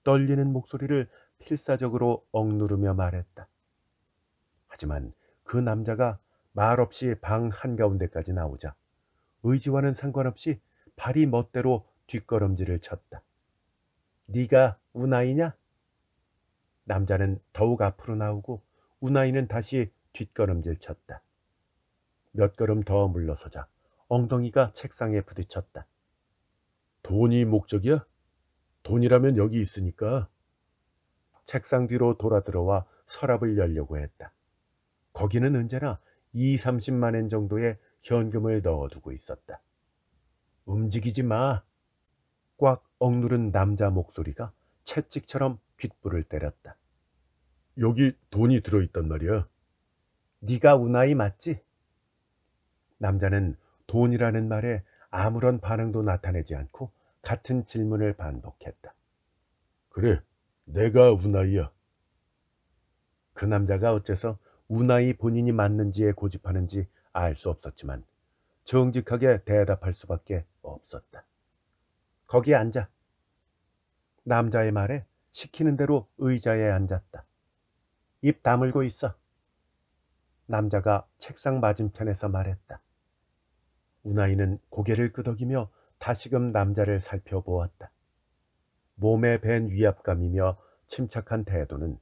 떨리는 목소리를 필사적으로 억누르며 말했다. 하지만 그 남자가 말없이 방 한가운데까지 나오자 의지와는 상관없이 발이 멋대로 뒷걸음질을 쳤다. 네가 우나이냐? 남자는 더욱 앞으로 나오고 우나이는 다시 뒷걸음질 쳤다. 몇 걸음 더 물러서자 엉덩이가 책상에 부딪혔다. 돈이 목적이야? 돈이라면 여기 있으니까. 책상 뒤로 돌아들어와 서랍을 열려고 했다. 거기는 언제나 30만 엔 정도의 현금을 넣어두고 있었다. 움직이지 마. 꽉 억누른 남자 목소리가 채찍처럼 귓불을 때렸다. 여기 돈이 들어있단 말이야. 네가 우나이 맞지? 남자는 돈이라는 말에 아무런 반응도 나타내지 않고 같은 질문을 반복했다. 그래, 내가 우나이야. 그 남자가 어째서 우나이 본인이 맞는지에 고집하는지 알 수 없었지만 정직하게 대답할 수밖에 없었다. 거기 앉아. 남자의 말에 시키는 대로 의자에 앉았다. 입 다물고 있어. 남자가 책상 맞은편에서 말했다. 우나이는 고개를 끄덕이며 다시금 남자를 살펴보았다. 몸에 밴 위압감이며 침착한 태도는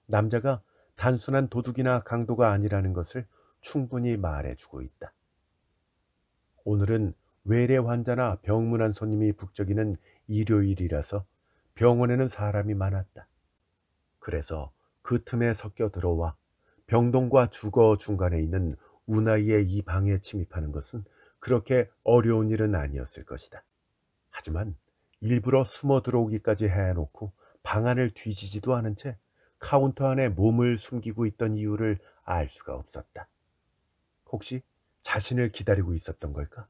남자가 단순한 도둑이나 강도가 아니라는 것을 충분히 말해주고 있다. 오늘은 외래 환자나 병문안 손님이 북적이는 일요일이라서 병원에는 사람이 많았다. 그래서 그 틈에 섞여 들어와 병동과 주거 중간에 있는 우나이의 이 방에 침입하는 것은 그렇게 어려운 일은 아니었을 것이다. 하지만 일부러 숨어 들어오기까지 해놓고 방 안을 뒤지지도 않은 채 카운터 안에 몸을 숨기고 있던 이유를 알 수가 없었다. 혹시 자신을 기다리고 있었던 걸까?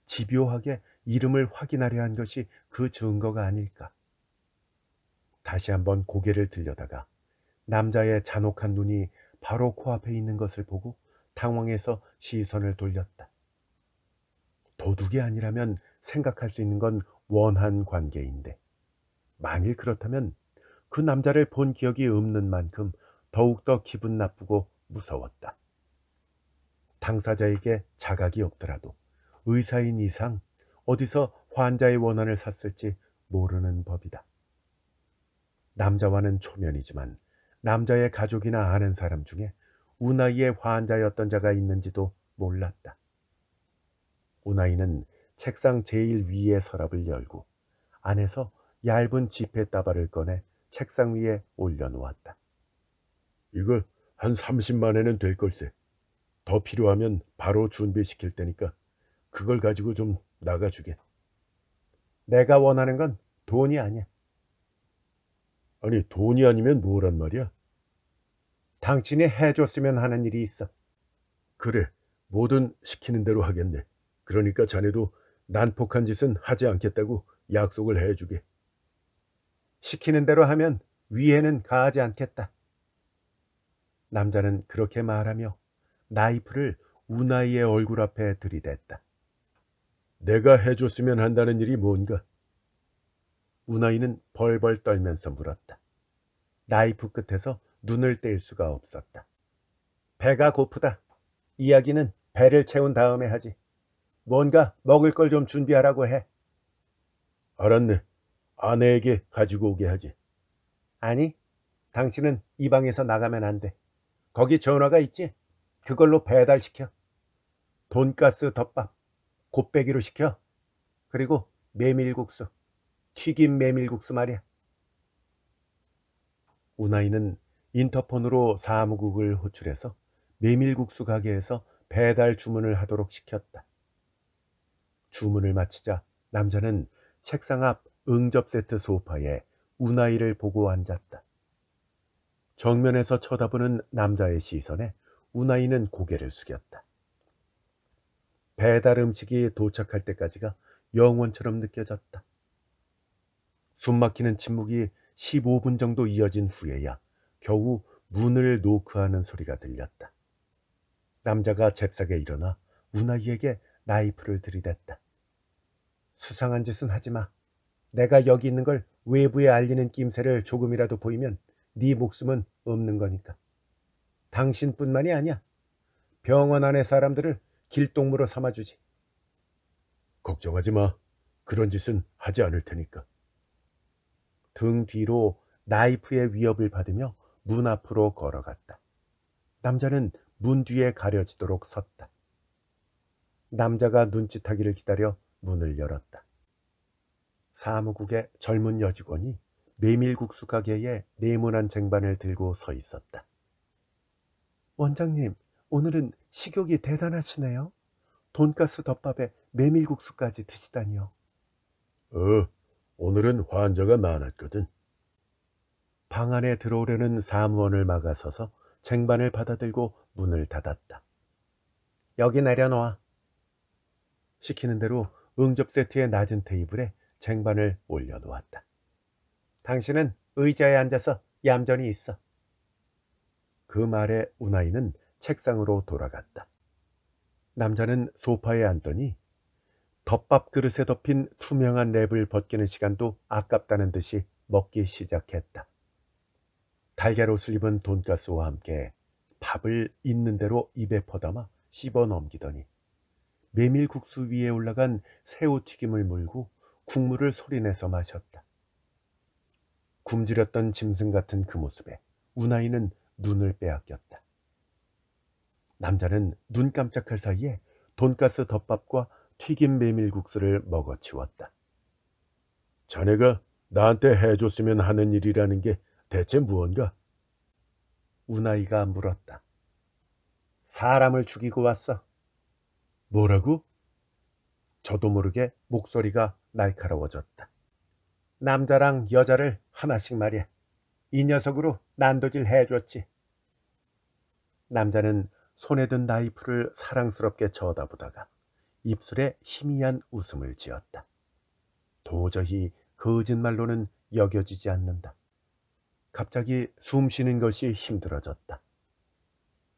집요하게 이름을 확인하려 한 것이 그 증거가 아닐까? 다시 한번 고개를 들여다가 남자의 잔혹한 눈이 바로 코앞에 있는 것을 보고 당황해서 시선을 돌렸다. 도둑이 아니라면 생각할 수 있는 건 원한 관계인데, 만일 그렇다면 그 남자를 본 기억이 없는 만큼 더욱더 기분 나쁘고 무서웠다. 당사자에게 자각이 없더라도 의사인 이상 어디서 환자의 원한을 샀을지 모르는 법이다. 남자와는 초면이지만 남자의 가족이나 아는 사람 중에 우나이의 환자였던 자가 있는지도 몰랐다. 우나이는 책상 제일 위의 서랍을 열고 안에서 얇은 지폐 따발을 꺼내 책상 위에 올려놓았다. 이거 한 30만 엔은 될 걸세. 더 필요하면 바로 준비시킬 테니까 그걸 가지고 좀 나가주게. 내가 원하는 건 돈이 아니야. 아니, 돈이 아니면 뭐란 말이야? 당신이 해줬으면 하는 일이 있어. 그래, 뭐든 시키는 대로 하겠네. 그러니까 자네도 난폭한 짓은 하지 않겠다고 약속을 해주게. 시키는 대로 하면 위에는 가하지 않겠다. 남자는 그렇게 말하며 나이프를 우나이의 얼굴 앞에 들이댔다. 내가 해줬으면 한다는 일이 뭔가? 우나이는 벌벌 떨면서 물었다. 나이프 끝에서 눈을 뗄 수가 없었다. 배가 고프다. 이야기는 배를 채운 다음에 하지. 뭔가 먹을 걸 좀 준비하라고 해. 알았네. 아내에게 가지고 오게 하지. 아니, 당신은 이 방에서 나가면 안 돼. 거기 전화가 있지? 그걸로 배달시켜. 돈가스 덮밥, 곱빼기로 시켜. 그리고 메밀국수, 튀김 메밀국수 말이야. 우나이는 인터폰으로 사무국을 호출해서 메밀국수 가게에서 배달 주문을 하도록 시켰다. 주문을 마치자 남자는 책상 앞 응접 세트 소파에 우나이를 보고 앉았다. 정면에서 쳐다보는 남자의 시선에 우나이는 고개를 숙였다. 배달 음식이 도착할 때까지가 영원처럼 느껴졌다. 숨막히는 침묵이 15분 정도 이어진 후에야 겨우 문을 노크하는 소리가 들렸다. 남자가 잽싸게 일어나 우나이에게 나이프를 들이댔다. 수상한 짓은 하지 마. 내가 여기 있는 걸 외부에 알리는 낌새를 조금이라도 보이면 네 목숨은 없는 거니까. 당신뿐만이 아니야. 병원 안의 사람들을 길동무로 삼아주지. 걱정하지 마. 그런 짓은 하지 않을 테니까. 등 뒤로 나이프의 위협을 받으며 문 앞으로 걸어갔다. 남자는 문 뒤에 가려지도록 섰다. 남자가 눈짓하기를 기다려 문을 열었다. 사무국의 젊은 여직원이 메밀국수 가게에 네모난 쟁반을 들고 서 있었다. 원장님, 오늘은 식욕이 대단하시네요. 돈가스 덮밥에 메밀국수까지 드시다니요. 오늘은 환자가 많았거든. 방 안에 들어오려는 사무원을 막아서서 쟁반을 받아들고 문을 닫았다. 여기 내려놓아. 시키는 대로 응접 세트의 낮은 테이블에 쟁반을 올려놓았다. 당신은 의자에 앉아서 얌전히 있어. 그 말에 우나이는 책상으로 돌아갔다. 남자는 소파에 앉더니 덮밥 그릇에 덮인 투명한 랩을 벗기는 시간도 아깝다는 듯이 먹기 시작했다. 달걀옷을 입은 돈가스와 함께 밥을 있는 대로 입에 퍼담아 씹어 넘기더니 메밀국수 위에 올라간 새우튀김을 물고 국물을 소리내서 마셨다. 굶주렸던 짐승 같은 그 모습에 우나이는 눈을 빼앗겼다. 남자는 눈 깜짝할 사이에 돈가스 덮밥과 튀김 메밀국수를 먹어치웠다. 자네가 나한테 해줬으면 하는 일이라는 게 대체 무언가? 우나이가 물었다. 사람을 죽이고 왔어. 뭐라고? 저도 모르게 목소리가 날카로워졌다. 남자랑 여자를 하나씩 말이야. 이 녀석으로 난도질 해줬지. 남자는 손에 든 나이프를 사랑스럽게 쳐다보다가 입술에 희미한 웃음을 지었다. 도저히 거짓말로는 여겨지지 않는다. 갑자기 숨 쉬는 것이 힘들어졌다.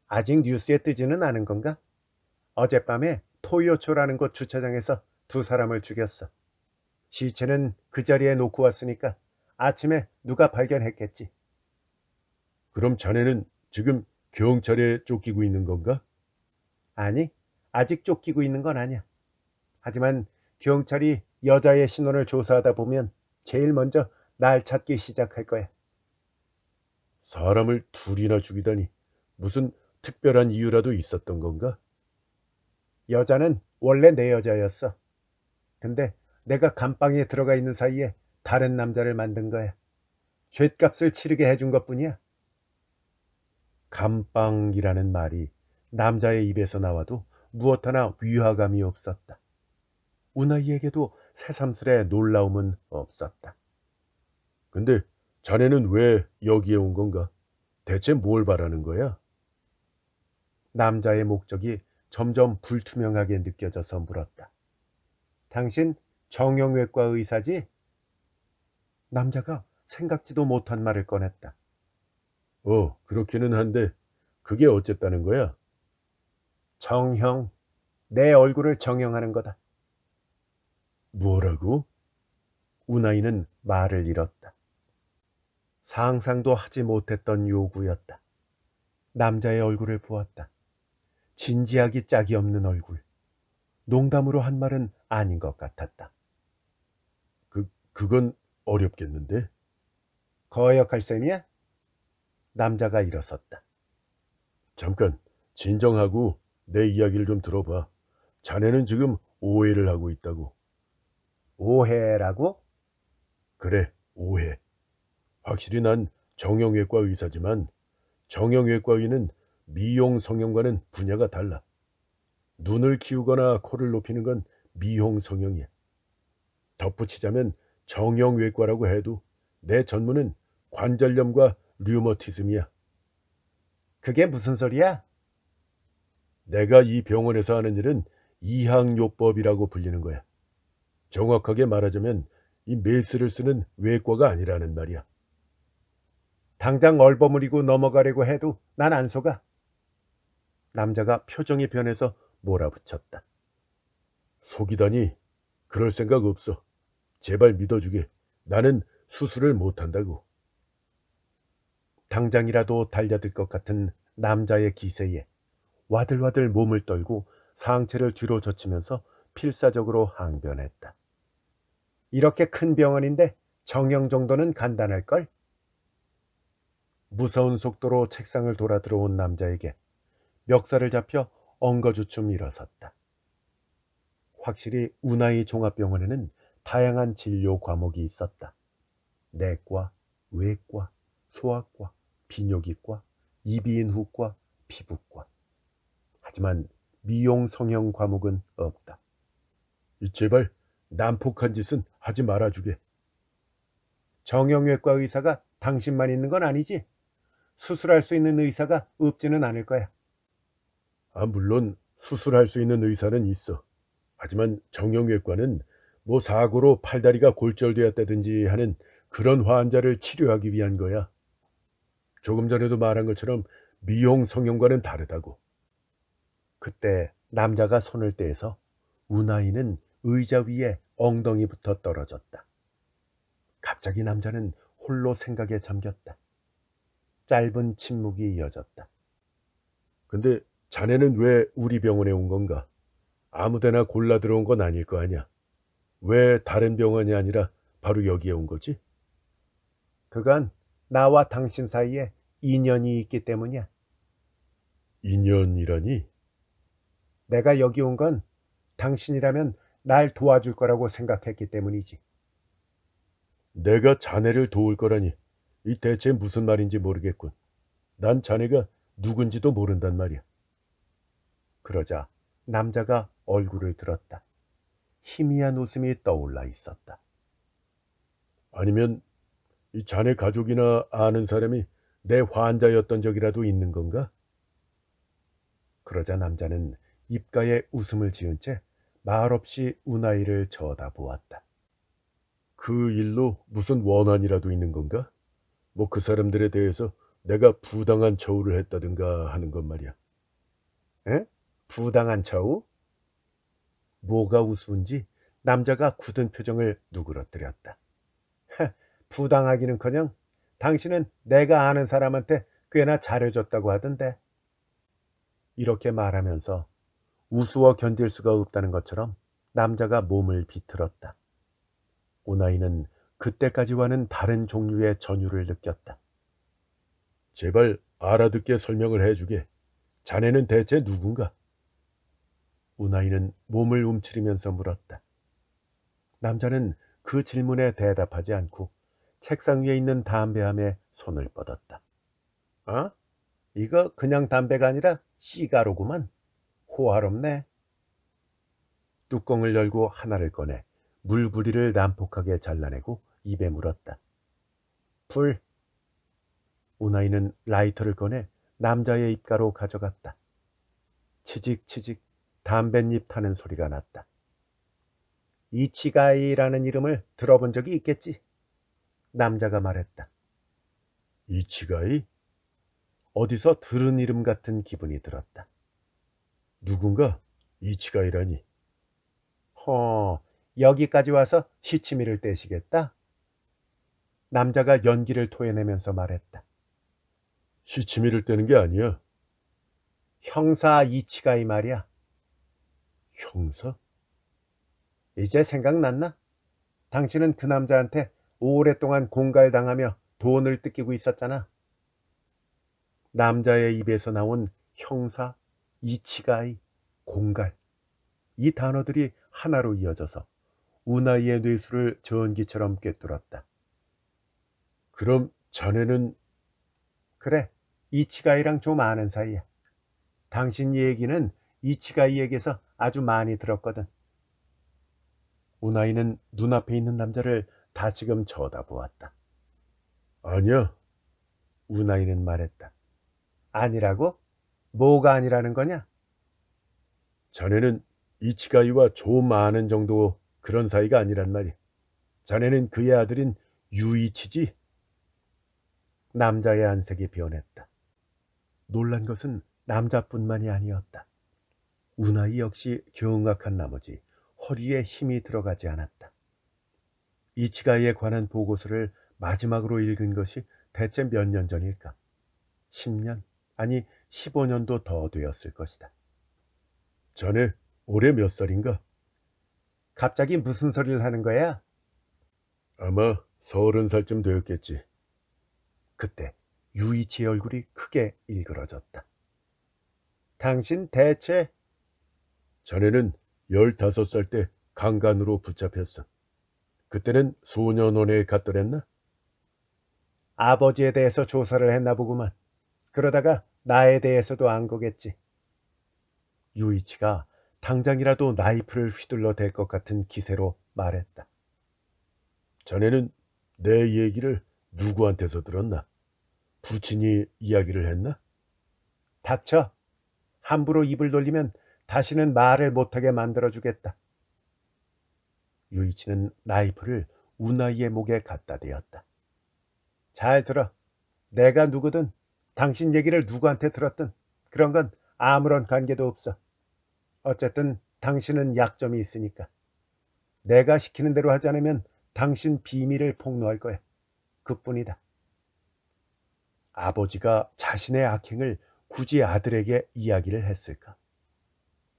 아직 뉴스에 뜨지는 않은 건가? 어젯밤에 토요초라는 곳 주차장에서 두 사람을 죽였어. 시체는 그 자리에 놓고 왔으니까 아침에 누가 발견했겠지. 그럼 자네는 지금 경찰에 쫓기고 있는 건가? 아니, 아직 쫓기고 있는 건 아니야. 하지만 경찰이 여자의 신원을 조사하다 보면 제일 먼저 날 찾기 시작할 거야. 사람을 둘이나 죽이다니 무슨 특별한 이유라도 있었던 건가? 여자는 원래 내 여자였어. 근데 내가 감방에 들어가 있는 사이에 다른 남자를 만든 거야. 죗값을 치르게 해준 것뿐이야. 감방이라는 말이 남자의 입에서 나와도 무엇 하나 위화감이 없었다. 우나이에게도 새삼스레 놀라움은 없었다. 근데 자네는 왜 여기에 온 건가? 대체 뭘 바라는 거야? 남자의 목적이 점점 불투명하게 느껴져서 물었다. 당신 정형외과 의사지? 남자가 생각지도 못한 말을 꺼냈다. 그렇기는 한데 그게 어쨌다는 거야? 정형, 내 얼굴을 정형하는 거다. 뭐라고? 우나이는 말을 잃었다. 상상도 하지 못했던 요구였다. 남자의 얼굴을 보았다. 진지하기 짝이 없는 얼굴. 농담으로 한 말은 아닌 것 같았다. 그건 어렵겠는데? 거역할 셈이야? 남자가 일어섰다. 잠깐, 진정하고 내 이야기를 좀 들어봐. 자네는 지금 오해를 하고 있다고. 오해라고? 그래, 오해. 확실히 난 정형외과 의사지만 정형외과 의는 미용 성형과는 분야가 달라. 눈을 키우거나 코를 높이는 건 미용 성형이야. 덧붙이자면 정형외과라고 해도 내 전문은 관절염과 류머티즘이야. 그게 무슨 소리야? 내가 이 병원에서 하는 일은 이항요법이라고 불리는 거야. 정확하게 말하자면 이 메스를 쓰는 외과가 아니라는 말이야. 당장 얼버무리고 넘어가려고 해도 난 안 속아. 남자가 표정이 변해서 몰아붙였다. 속이다니? 그럴 생각 없어. 제발 믿어주게. 나는 수술을 못한다고. 당장이라도 달려들 것 같은 남자의 기세에 와들와들 몸을 떨고 상체를 뒤로 젖히면서 필사적으로 항변했다. 이렇게 큰 병원인데 정형 정도는 간단할걸? 무서운 속도로 책상을 돌아 들어온 남자에게 멱살을 잡혀 엉거주춤 일어섰다. 확실히 우나이 종합병원에는 다양한 진료 과목이 있었다. 내과, 외과, 소아과, 비뇨기과, 이비인후과, 피부과. 하지만 미용 성형 과목은 없다. 제발 난폭한 짓은 하지 말아주게. 정형외과 의사가 당신만 있는 건 아니지? 수술할 수 있는 의사가 없지는 않을 거야. 물론 수술할 수 있는 의사는 있어. 하지만 정형외과는 뭐 사고로 팔다리가 골절되었다든지 하는 그런 환자를 치료하기 위한 거야. 조금 전에도 말한 것처럼 미용 성형과는 다르다고. 그때 남자가 손을 떼서 우나이는 의자 위에 엉덩이부터 떨어졌다. 갑자기 남자는 홀로 생각에 잠겼다. 짧은 침묵이 이어졌다. 근데 자네는 왜 우리 병원에 온 건가? 아무데나 골라 들어온 건 아닐 거 아니야. 왜 다른 병원이 아니라 바로 여기에 온 거지? 그건 나와 당신 사이에 인연이 있기 때문이야. 인연이라니? 내가 여기 온 건 당신이라면 날 도와줄 거라고 생각했기 때문이지. 내가 자네를 도울 거라니 이 대체 무슨 말인지 모르겠군. 난 자네가 누군지도 모른단 말이야. 그러자 남자가 얼굴을 들었다. 희미한 웃음이 떠올라 있었다. 아니면 이 자네 가족이나 아는 사람이 내 환자였던 적이라도 있는 건가? 그러자 남자는 입가에 웃음을 지은 채 말없이 우나이를 쳐다보았다. 그 일로 무슨 원한이라도 있는 건가? 뭐 그 사람들에 대해서 내가 부당한 처우를 했다든가 하는 것 말이야. 에? 부당한 처우? 뭐가 우스운지 남자가 굳은 표정을 누그러뜨렸다. 부당하기는커녕 당신은 내가 아는 사람한테 꽤나 잘해줬다고 하던데. 이렇게 말하면서 우스워 견딜 수가 없다는 것처럼 남자가 몸을 비틀었다. 우나이는 그때까지와는 다른 종류의 전율을 느꼈다. 제발 알아듣게 설명을 해주게. 자네는 대체 누군가? 우나이는 몸을 움츠리면서 물었다. 남자는 그 질문에 대답하지 않고 책상 위에 있는 담배함에 손을 뻗었다. 어? 이거 그냥 담배가 아니라 시가로구만. 호화롭네. 뚜껑을 열고 하나를 꺼내 물부리를 난폭하게 잘라내고 입에 물었다. 불. 우나이는 라이터를 꺼내 남자의 입가로 가져갔다. 치직치직 담뱃잎 타는 소리가 났다. 이치가이라는 이름을 들어본 적이 있겠지? 남자가 말했다. 이치가이? 어디서 들은 이름 같은 기분이 들었다. 누군가 이치가이라니. 여기까지 와서 시치미를 떼시겠다? 남자가 연기를 토해내면서 말했다. 시치미를 떼는 게 아니야. 형사 이치가이 말이야. 형사? 이제 생각났나? 당신은 그 남자한테 오랫동안 공갈당하며 돈을 뜯기고 있었잖아. 남자의 입에서 나온 형사, 이치가이, 공갈. 이 단어들이 하나로 이어져서 우나이의 뇌수를 전기처럼 꿰뚫었다. 그럼 자네는? 그래, 이치가이랑 좀 아는 사이야. 당신 얘기는 이치가이에게서 아주 많이 들었거든. 우나이는 눈앞에 있는 남자를 다시금 쳐다보았다. 아니야. 우나이는 말했다. 아니라고? 뭐가 아니라는 거냐? 자네는 이치가이와 좀 아는 정도 그런 사이가 아니란 말이야. 자네는 그의 아들인 유이치지? 남자의 안색이 변했다. 놀란 것은 남자뿐만이 아니었다. 우나이 역시 경악한 나머지 허리에 힘이 들어가지 않았다. 이치가이에 관한 보고서를 마지막으로 읽은 것이 대체 몇 년 전일까? 10년, 아니 15년도 더 되었을 것이다. 자네 올해 몇 살인가? 갑자기 무슨 소리를 하는 거야? 아마 30살쯤 되었겠지. 그때 유이치의 얼굴이 크게 일그러졌다. 당신 대체? 자네는 15살 때 강간으로 붙잡혔어. 그때는 소년원에 갔더랬나? 아버지에 대해서 조사를 했나 보구만. 그러다가 나에 대해서도 안 거겠지. 유이치가 당장이라도 나이프를 휘둘러 댈 것 같은 기세로 말했다. 자네는 내 얘기를 누구한테서 들었나? 부친이 이야기를 했나? 닥쳐. 함부로 입을 돌리면 다시는 말을 못하게 만들어주겠다. 유이치는 나이프를 우나이의 목에 갖다 대었다. 잘 들어. 내가 누구든 당신 얘기를 누구한테 들었든 그런 건 아무런 관계도 없어. 어쨌든 당신은 약점이 있으니까. 내가 시키는 대로 하지 않으면 당신 비밀을 폭로할 거야. 그뿐이다. 아버지가 자신의 악행을 굳이 아들에게 이야기를 했을까?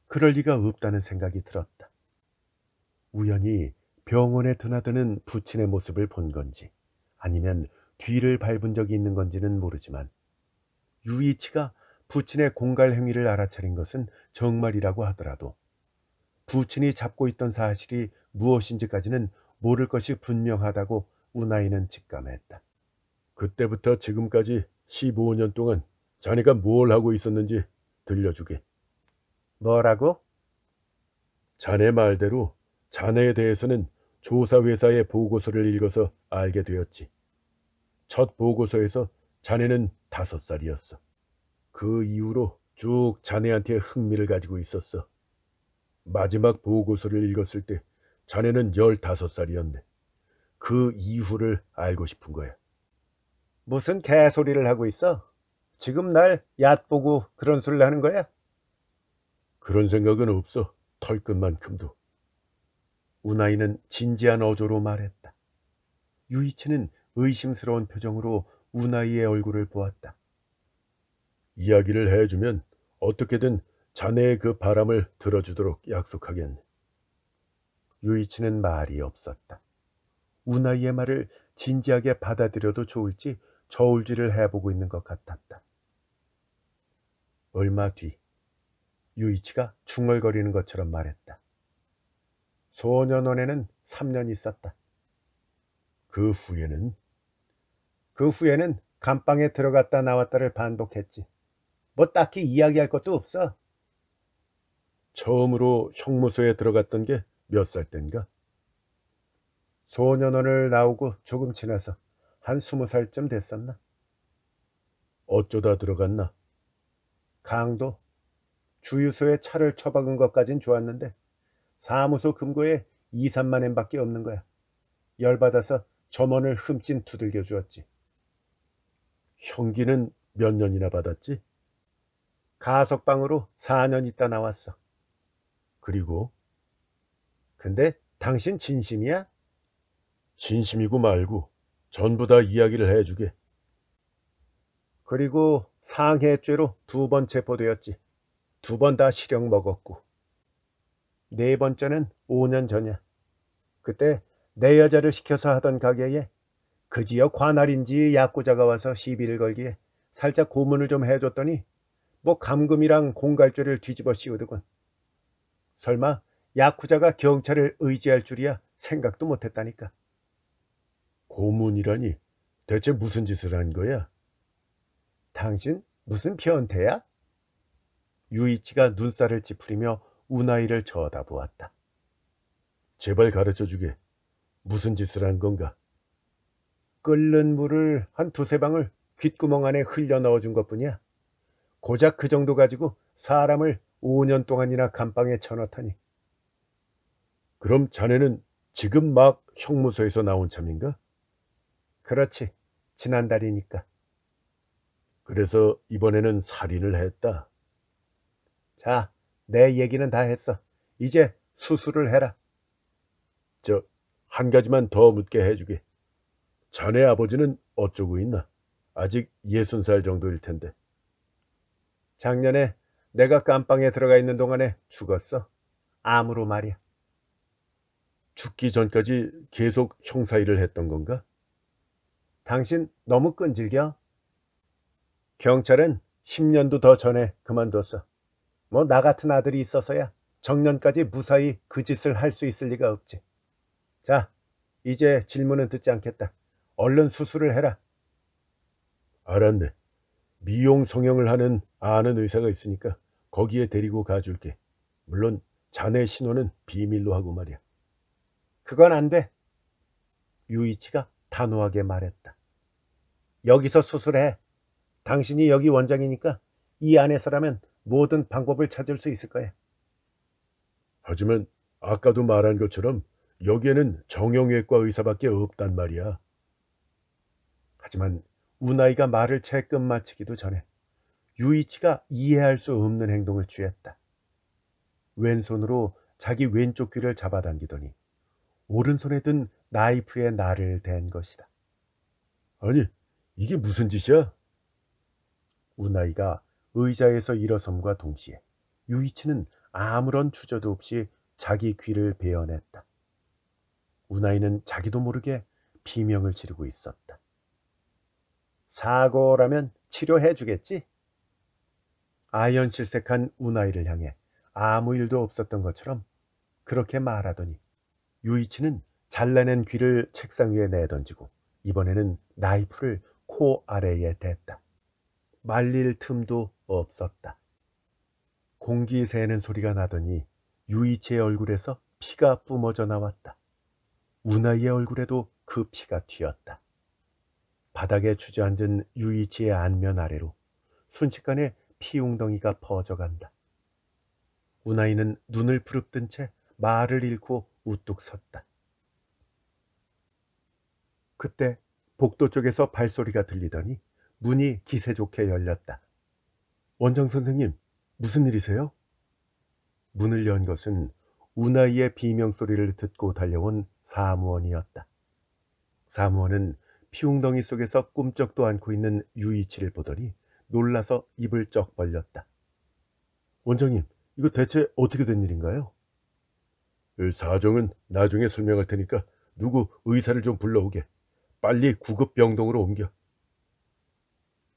그럴 리가 없다는 생각이 들었다. 우연히 병원에 드나드는 부친의 모습을 본 건지 아니면 뒤를 밟은 적이 있는 건지는 모르지만 유이치가 부친의 공갈 행위를 알아차린 것은 정말이라고 하더라도 부친이 잡고 있던 사실이 무엇인지까지는 모를 것이 분명하다고 우나이는 직감했다. 그때부터 지금까지 15년 동안 자네가 뭘 하고 있었는지 들려주게. 뭐라고? 자네 말대로 자네에 대해서는 조사회사의 보고서를 읽어서 알게 되었지. 첫 보고서에서 자네는 5살이었어. 그 이후로 쭉 자네한테 흥미를 가지고 있었어. 마지막 보고서를 읽었을 때 자네는 15살이었네. 그 이후를 알고 싶은 거야. 무슨 개소리를 하고 있어? 지금 날 얕보고 그런 소리를 하는 거야? 그런 생각은 없어. 털끝만큼도. 우나이는 진지한 어조로 말했다. 유이치는 의심스러운 표정으로 우나이의 얼굴을 보았다. 이야기를 해주면 어떻게든 자네의 그 바람을 들어주도록 약속하겠네. 유이치는 말이 없었다. 우나이의 말을 진지하게 받아들여도 좋을지 저울질을 해보고 있는 것 같았다. 얼마 뒤 유이치가 중얼거리는 것처럼 말했다. 소년원에는 3년 있었다. 그 후에는 감방에 들어갔다 나왔다를 반복했지. 뭐 딱히 이야기할 것도 없어. 처음으로 형무소에 들어갔던 게 몇 살 땐가? 소년원을 나오고 조금 지나서 한 20살쯤 됐었나? 어쩌다 들어갔나? 강도, 주유소에 차를 처박은 것까진 좋았는데 사무소 금고에 2, 3만 엔밖에 없는 거야. 열받아서 점원을 흠씬 두들겨 주었지. 형기는 몇 년이나 받았지? 가석방으로 4년 있다 나왔어. 그리고? 근데 당신 진심이야? 진심이고 말고 전부 다 이야기를 해주게. 그리고 상해죄로 2번 체포되었지. 2번 다 실형 먹었고. 4번째는 5년 전이야. 그때 내 여자를 시켜서 하던 가게에 그 지역 관할인지 야구자가 와서 시비를 걸기에 살짝 고문을 좀 해줬더니 뭐 감금이랑 공갈죄를 뒤집어 씌우더군. 설마 야쿠자가 경찰을 의지할 줄이야 생각도 못했다니까. 고문이라니 대체 무슨 짓을 한 거야? 당신 무슨 변태야? 유이치가 눈살을 찌푸리며 우나이를 쳐다보았다. 제발 가르쳐주게. 무슨 짓을 한 건가? 끓는 물을 한 2~3방울 귓구멍 안에 흘려 넣어준 것뿐이야. 고작 그 정도 가지고 사람을 5년 동안이나 감방에 쳐넣다니. 그럼 자네는 지금 막 형무소에서 나온 참인가? 그렇지. 지난달이니까. 그래서 이번에는 살인을 했다. 자, 내 얘기는 다 했어. 이제 수술을 해라. 한 가지만 더 묻게 해주게. 자네 아버지는 어쩌고 있나? 아직 60살 정도일 텐데. 작년에 내가 깜방에 들어가 있는 동안에 죽었어. 암으로 말이야. 죽기 전까지 계속 형사일을 했던 건가? 당신 너무 끈질겨. 경찰은 10년도 더 전에 그만뒀어. 뭐 나 같은 아들이 있어서야 정년까지 무사히 그 짓을 할 수 있을 리가 없지. 자, 이제 질문은 듣지 않겠다. 얼른 수술을 해라. 알았네. 미용 성형을 하는 아는 의사가 있으니까 거기에 데리고 가줄게. 물론 자네 신원은 비밀로 하고 말이야. 그건 안 돼. 유이치가 단호하게 말했다. 여기서 수술해. 당신이 여기 원장이니까 이 안에서라면 모든 방법을 찾을 수 있을 거야. 하지만 아까도 말한 것처럼 여기에는 정형외과 의사밖에 없단 말이야. 하지만 우나이가 말을 채 끝마치기도 전에 유이치가 이해할 수 없는 행동을 취했다. 왼손으로 자기 왼쪽 귀를 잡아당기더니 오른손에 든 나이프에 날을 댄 것이다. 아니, 이게 무슨 짓이야? 우나이가 의자에서 일어섬과 동시에 유이치는 아무런 주저도 없이 자기 귀를 베어냈다. 우나이는 자기도 모르게 비명을 지르고 있었다. 사고라면 치료해주겠지? 아연실색한 우나이를 향해 아무 일도 없었던 것처럼 그렇게 말하더니 유이치는 잘라낸 귀를 책상 위에 내던지고 이번에는 나이프를 코 아래에 댔다. 말릴 틈도 없었다. 공기 새는 소리가 나더니 유이치의 얼굴에서 피가 뿜어져 나왔다. 우나이의 얼굴에도 그 피가 튀었다. 바닥에 주저앉은 유이치의 안면 아래로 순식간에 피웅덩이가 퍼져간다. 운하이는 눈을 부릅뜬 채 말을 잃고 우뚝 섰다. 그때 복도 쪽에서 발소리가 들리더니 문이 기세 좋게 열렸다. 원장 선생님, 무슨 일이세요? 문을 연 것은 운하이의 비명소리를 듣고 달려온 사무원이었다. 사무원은 피웅덩이 속에서 꿈쩍도 않고 있는 유이치를 보더니 놀라서 입을 쩍 벌렸다. 원장님, 이거 대체 어떻게 된 일인가요? 사정은 나중에 설명할 테니까 누구 의사를 좀 불러오게. 빨리 구급병동으로 옮겨.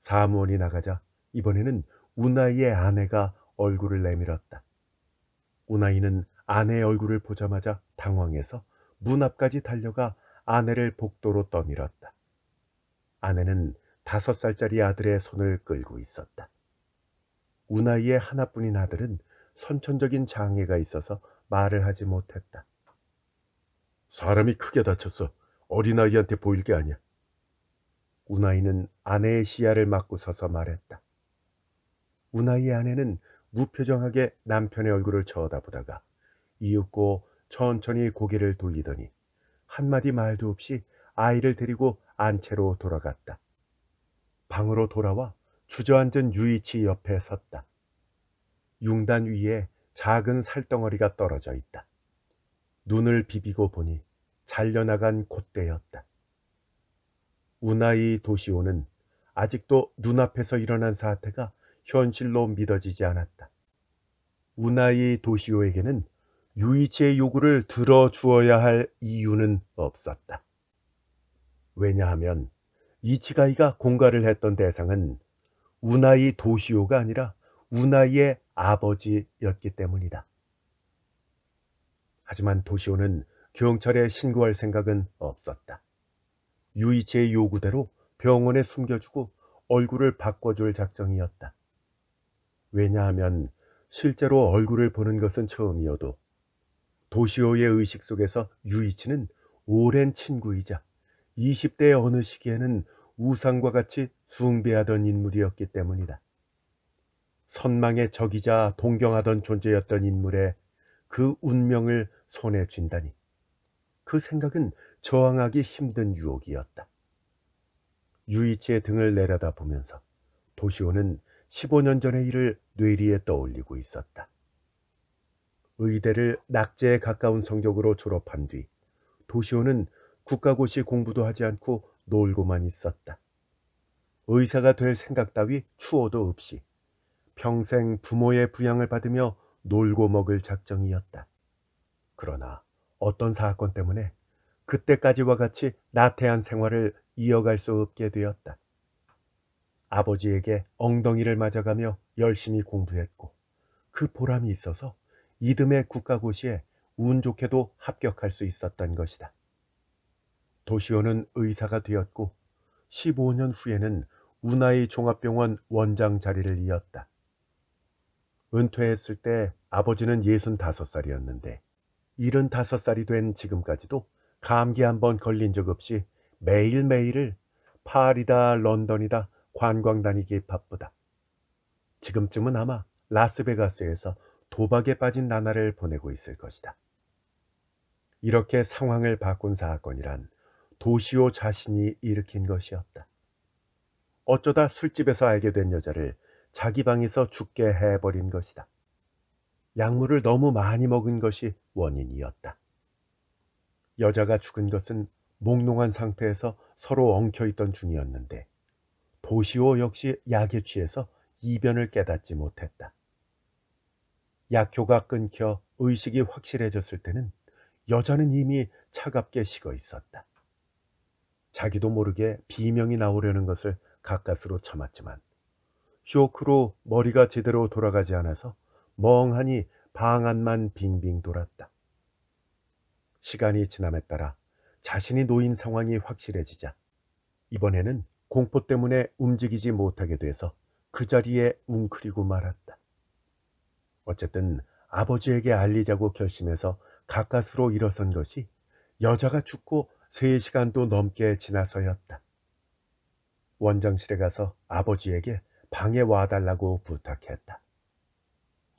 사무원이 나가자 이번에는 운하이의 아내가 얼굴을 내밀었다. 운하이는 아내의 얼굴을 보자마자 당황해서 문 앞까지 달려가 아내를 복도로 떠밀었다. 아내는 5살짜리 아들의 손을 끌고 있었다. 운하이의 하나뿐인 아들은 선천적인 장애가 있어서 말을 하지 못했다. 사람이 크게 다쳤어. 어린아이한테 보일 게 아니야. 운하이는 아내의 시야를 막고 서서 말했다. 운하이의 아내는 무표정하게 남편의 얼굴을 쳐다보다가 이윽고 천천히 고개를 돌리더니 한마디 말도 없이 아이를 데리고 안채로 돌아갔다. 방으로 돌아와 주저앉은 유이치 옆에 섰다. 융단 위에 작은 살덩어리가 떨어져 있다. 눈을 비비고 보니 잘려나간 콧대였다. 운하이 도시오는 아직도 눈앞에서 일어난 사태가 현실로 믿어지지 않았다. 운하이 도시오에게는 유이치의 요구를 들어주어야 할 이유는 없었다. 왜냐하면 이치가이가 공갈을 했던 대상은 운하이 도시오가 아니라 운하이의 아버지였기 때문이다. 하지만 도시오는 경찰에 신고할 생각은 없었다. 유이치의 요구대로 병원에 숨겨주고 얼굴을 바꿔줄 작정이었다. 왜냐하면 실제로 얼굴을 보는 것은 처음이어도 도시오의 의식 속에서 유이치는 오랜 친구이자 20대의 어느 시기에는 우상과 같이 숭배하던 인물이었기 때문이다. 선망의 적이자 동경하던 존재였던 인물의 그 운명을 손에 쥔다니 그 생각은 저항하기 힘든 유혹이었다. 유이치의 등을 내려다보면서 도시오는 15년 전의 일을 뇌리에 떠올리고 있었다. 의대를 낙제에 가까운 성적으로 졸업한 뒤 도시오는 국가고시 공부도 하지 않고 놀고만 있었다. 의사가 될 생각 따위 추호도 없이 평생 부모의 부양을 받으며 놀고 먹을 작정이었다. 그러나 어떤 사건 때문에 그때까지와 같이 나태한 생활을 이어갈 수 없게 되었다. 아버지에게 엉덩이를 맞아가며 열심히 공부했고 그 보람이 있어서 이듬해 국가고시에 운 좋게도 합격할 수 있었던 것이다. 도시오는 의사가 되었고 15년 후에는 운하이 종합병원 원장 자리를 이었다. 은퇴했을 때 아버지는 65살이었는데 75살이 된 지금까지도 감기 한 번 걸린 적 없이 매일매일을 파리다 런던이다 관광 다니기 바쁘다. 지금쯤은 아마 라스베가스에서 도박에 빠진 나날을 보내고 있을 것이다. 이렇게 상황을 바꾼 사건이란 도시오 자신이 일으킨 것이었다. 어쩌다 술집에서 알게 된 여자를 자기 방에서 죽게 해버린 것이다. 약물을 너무 많이 먹은 것이 원인이었다. 여자가 죽은 것은 몽롱한 상태에서 서로 엉켜있던 중이었는데 도시오 역시 약에 취해서 이변을 깨닫지 못했다. 약효가 끊겨 의식이 확실해졌을 때는 여자는 이미 차갑게 식어 있었다. 자기도 모르게 비명이 나오려는 것을 가까스로 참았지만 쇼크로 머리가 제대로 돌아가지 않아서 멍하니 방 안만 빙빙 돌았다. 시간이 지남에 따라 자신이 놓인 상황이 확실해지자 이번에는 공포 때문에 움직이지 못하게 돼서 그 자리에 웅크리고 말았다. 어쨌든 아버지에게 알리자고 결심해서 가까스로 일어선 것이 여자가 죽고 3시간도 넘게 지나서였다. 원장실에 가서 아버지에게 방에 와달라고 부탁했다.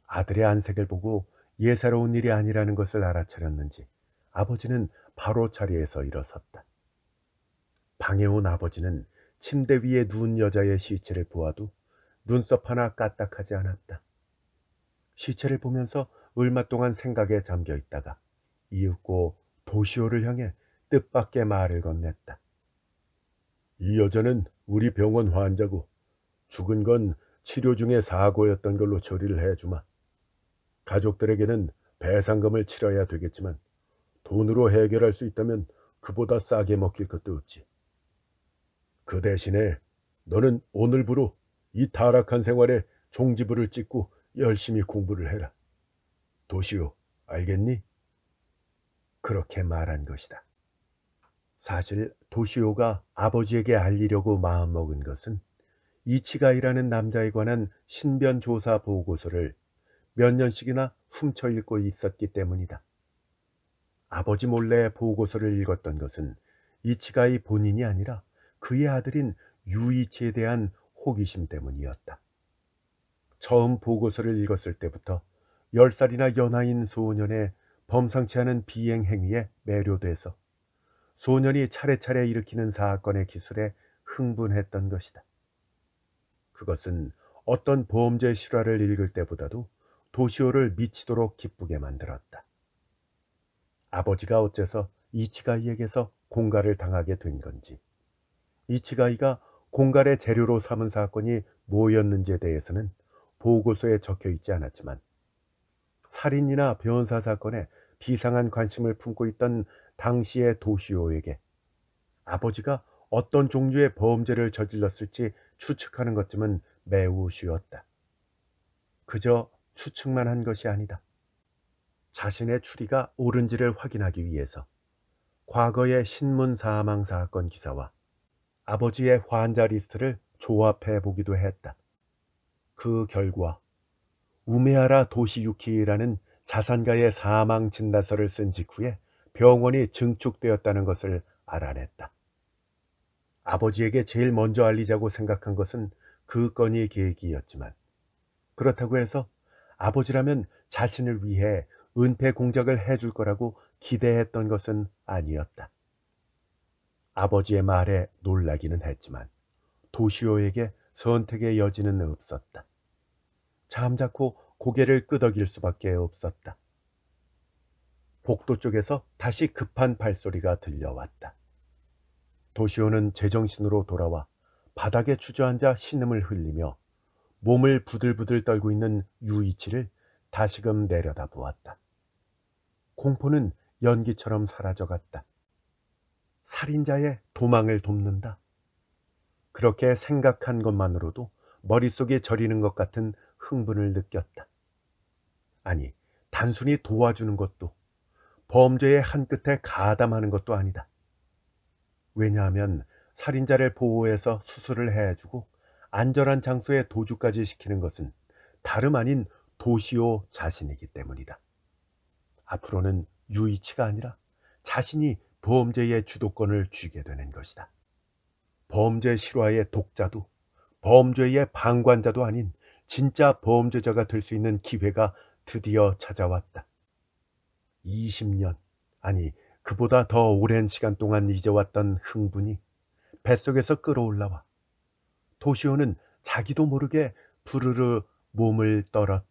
아들의 안색을 보고 예사로운 일이 아니라는 것을 알아차렸는지 아버지는 바로 자리에서 일어섰다. 방에 온 아버지는 침대 위에 누운 여자의 시체를 보아도 눈썹 하나 까딱하지 않았다. 시체를 보면서 얼마 동안 생각에 잠겨 있다가 이윽고 도시오를 향해 뜻밖의 말을 건넸다. 이 여자는 우리 병원 환자고 죽은 건 치료 중에 사고였던 걸로 처리를 해주마. 가족들에게는 배상금을 치러야 되겠지만 돈으로 해결할 수 있다면 그보다 싸게 먹힐 것도 없지. 그 대신에 너는 오늘부로 이 타락한 생활에 종지부를 찍고 열심히 공부를 해라. 도시오, 알겠니? 그렇게 말한 것이다. 사실 도시오가 아버지에게 알리려고 마음먹은 것은 이치가이라는 남자에 관한 신변 조사 보고서를 몇 년씩이나 훔쳐 읽고 있었기 때문이다. 아버지 몰래 보고서를 읽었던 것은 이치가이 본인이 아니라 그의 아들인 유이치에 대한 호기심 때문이었다. 처음 보고서를 읽었을 때부터 10살이나 연하인 소년의 범상치 않은 비행 행위에 매료돼서 소년이 차례차례 일으키는 사건의 기술에 흥분했던 것이다. 그것은 어떤 범죄 실화를 읽을 때보다도 도시오를 미치도록 기쁘게 만들었다. 아버지가 어째서 이치가이에게서 공갈을 당하게 된 건지, 이치가이가 공갈의 재료로 삼은 사건이 뭐였는지에 대해서는 보고서에 적혀 있지 않았지만 살인이나 변사 사건에 비상한 관심을 품고 있던 당시의 도시오에게 아버지가 어떤 종류의 범죄를 저질렀을지 추측하는 것쯤은 매우 쉬웠다. 그저 추측만 한 것이 아니다. 자신의 추리가 옳은지를 확인하기 위해서 과거의 신문 사망 사건 기사와 아버지의 환자 리스트를 조합해 보기도 했다. 그 결과 우메하라 도시유키라는 자산가의 사망 진단서를 쓴 직후에 병원이 증축되었다는 것을 알아냈다. 아버지에게 제일 먼저 알리자고 생각한 것은 그 건이 계기였지만 그렇다고 해서 아버지라면 자신을 위해 은폐 공작을 해줄 거라고 기대했던 것은 아니었다. 아버지의 말에 놀라기는 했지만 도시오에게 선택의 여지는 없었다. 잠자코 고개를 끄덕일 수밖에 없었다. 복도 쪽에서 다시 급한 발소리가 들려왔다. 도시오는 제정신으로 돌아와 바닥에 주저앉아 신음을 흘리며 몸을 부들부들 떨고 있는 유이치를 다시금 내려다보았다. 공포는 연기처럼 사라져갔다. 살인자의 도망을 돕는다. 그렇게 생각한 것만으로도 머릿속이 저리는 것 같은 흥분을 느꼈다. 아니, 단순히 도와주는 것도 범죄의 한 끝에 가담하는 것도 아니다. 왜냐하면 살인자를 보호해서 수술을 해주고 안전한 장소에 도주까지 시키는 것은 다름 아닌 도시오 자신이기 때문이다. 앞으로는 유이치가 아니라 자신이 범죄의 주도권을 쥐게 되는 것이다. 범죄 실화의 독자도 범죄의 방관자도 아닌 진짜 범죄자가 될 수 있는 기회가 드디어 찾아왔다. 20년, 아니 그보다 더 오랜 시간 동안 잊어왔던 흥분이 뱃속에서 끌어올라와 도시오는 자기도 모르게 부르르 몸을 떨었다.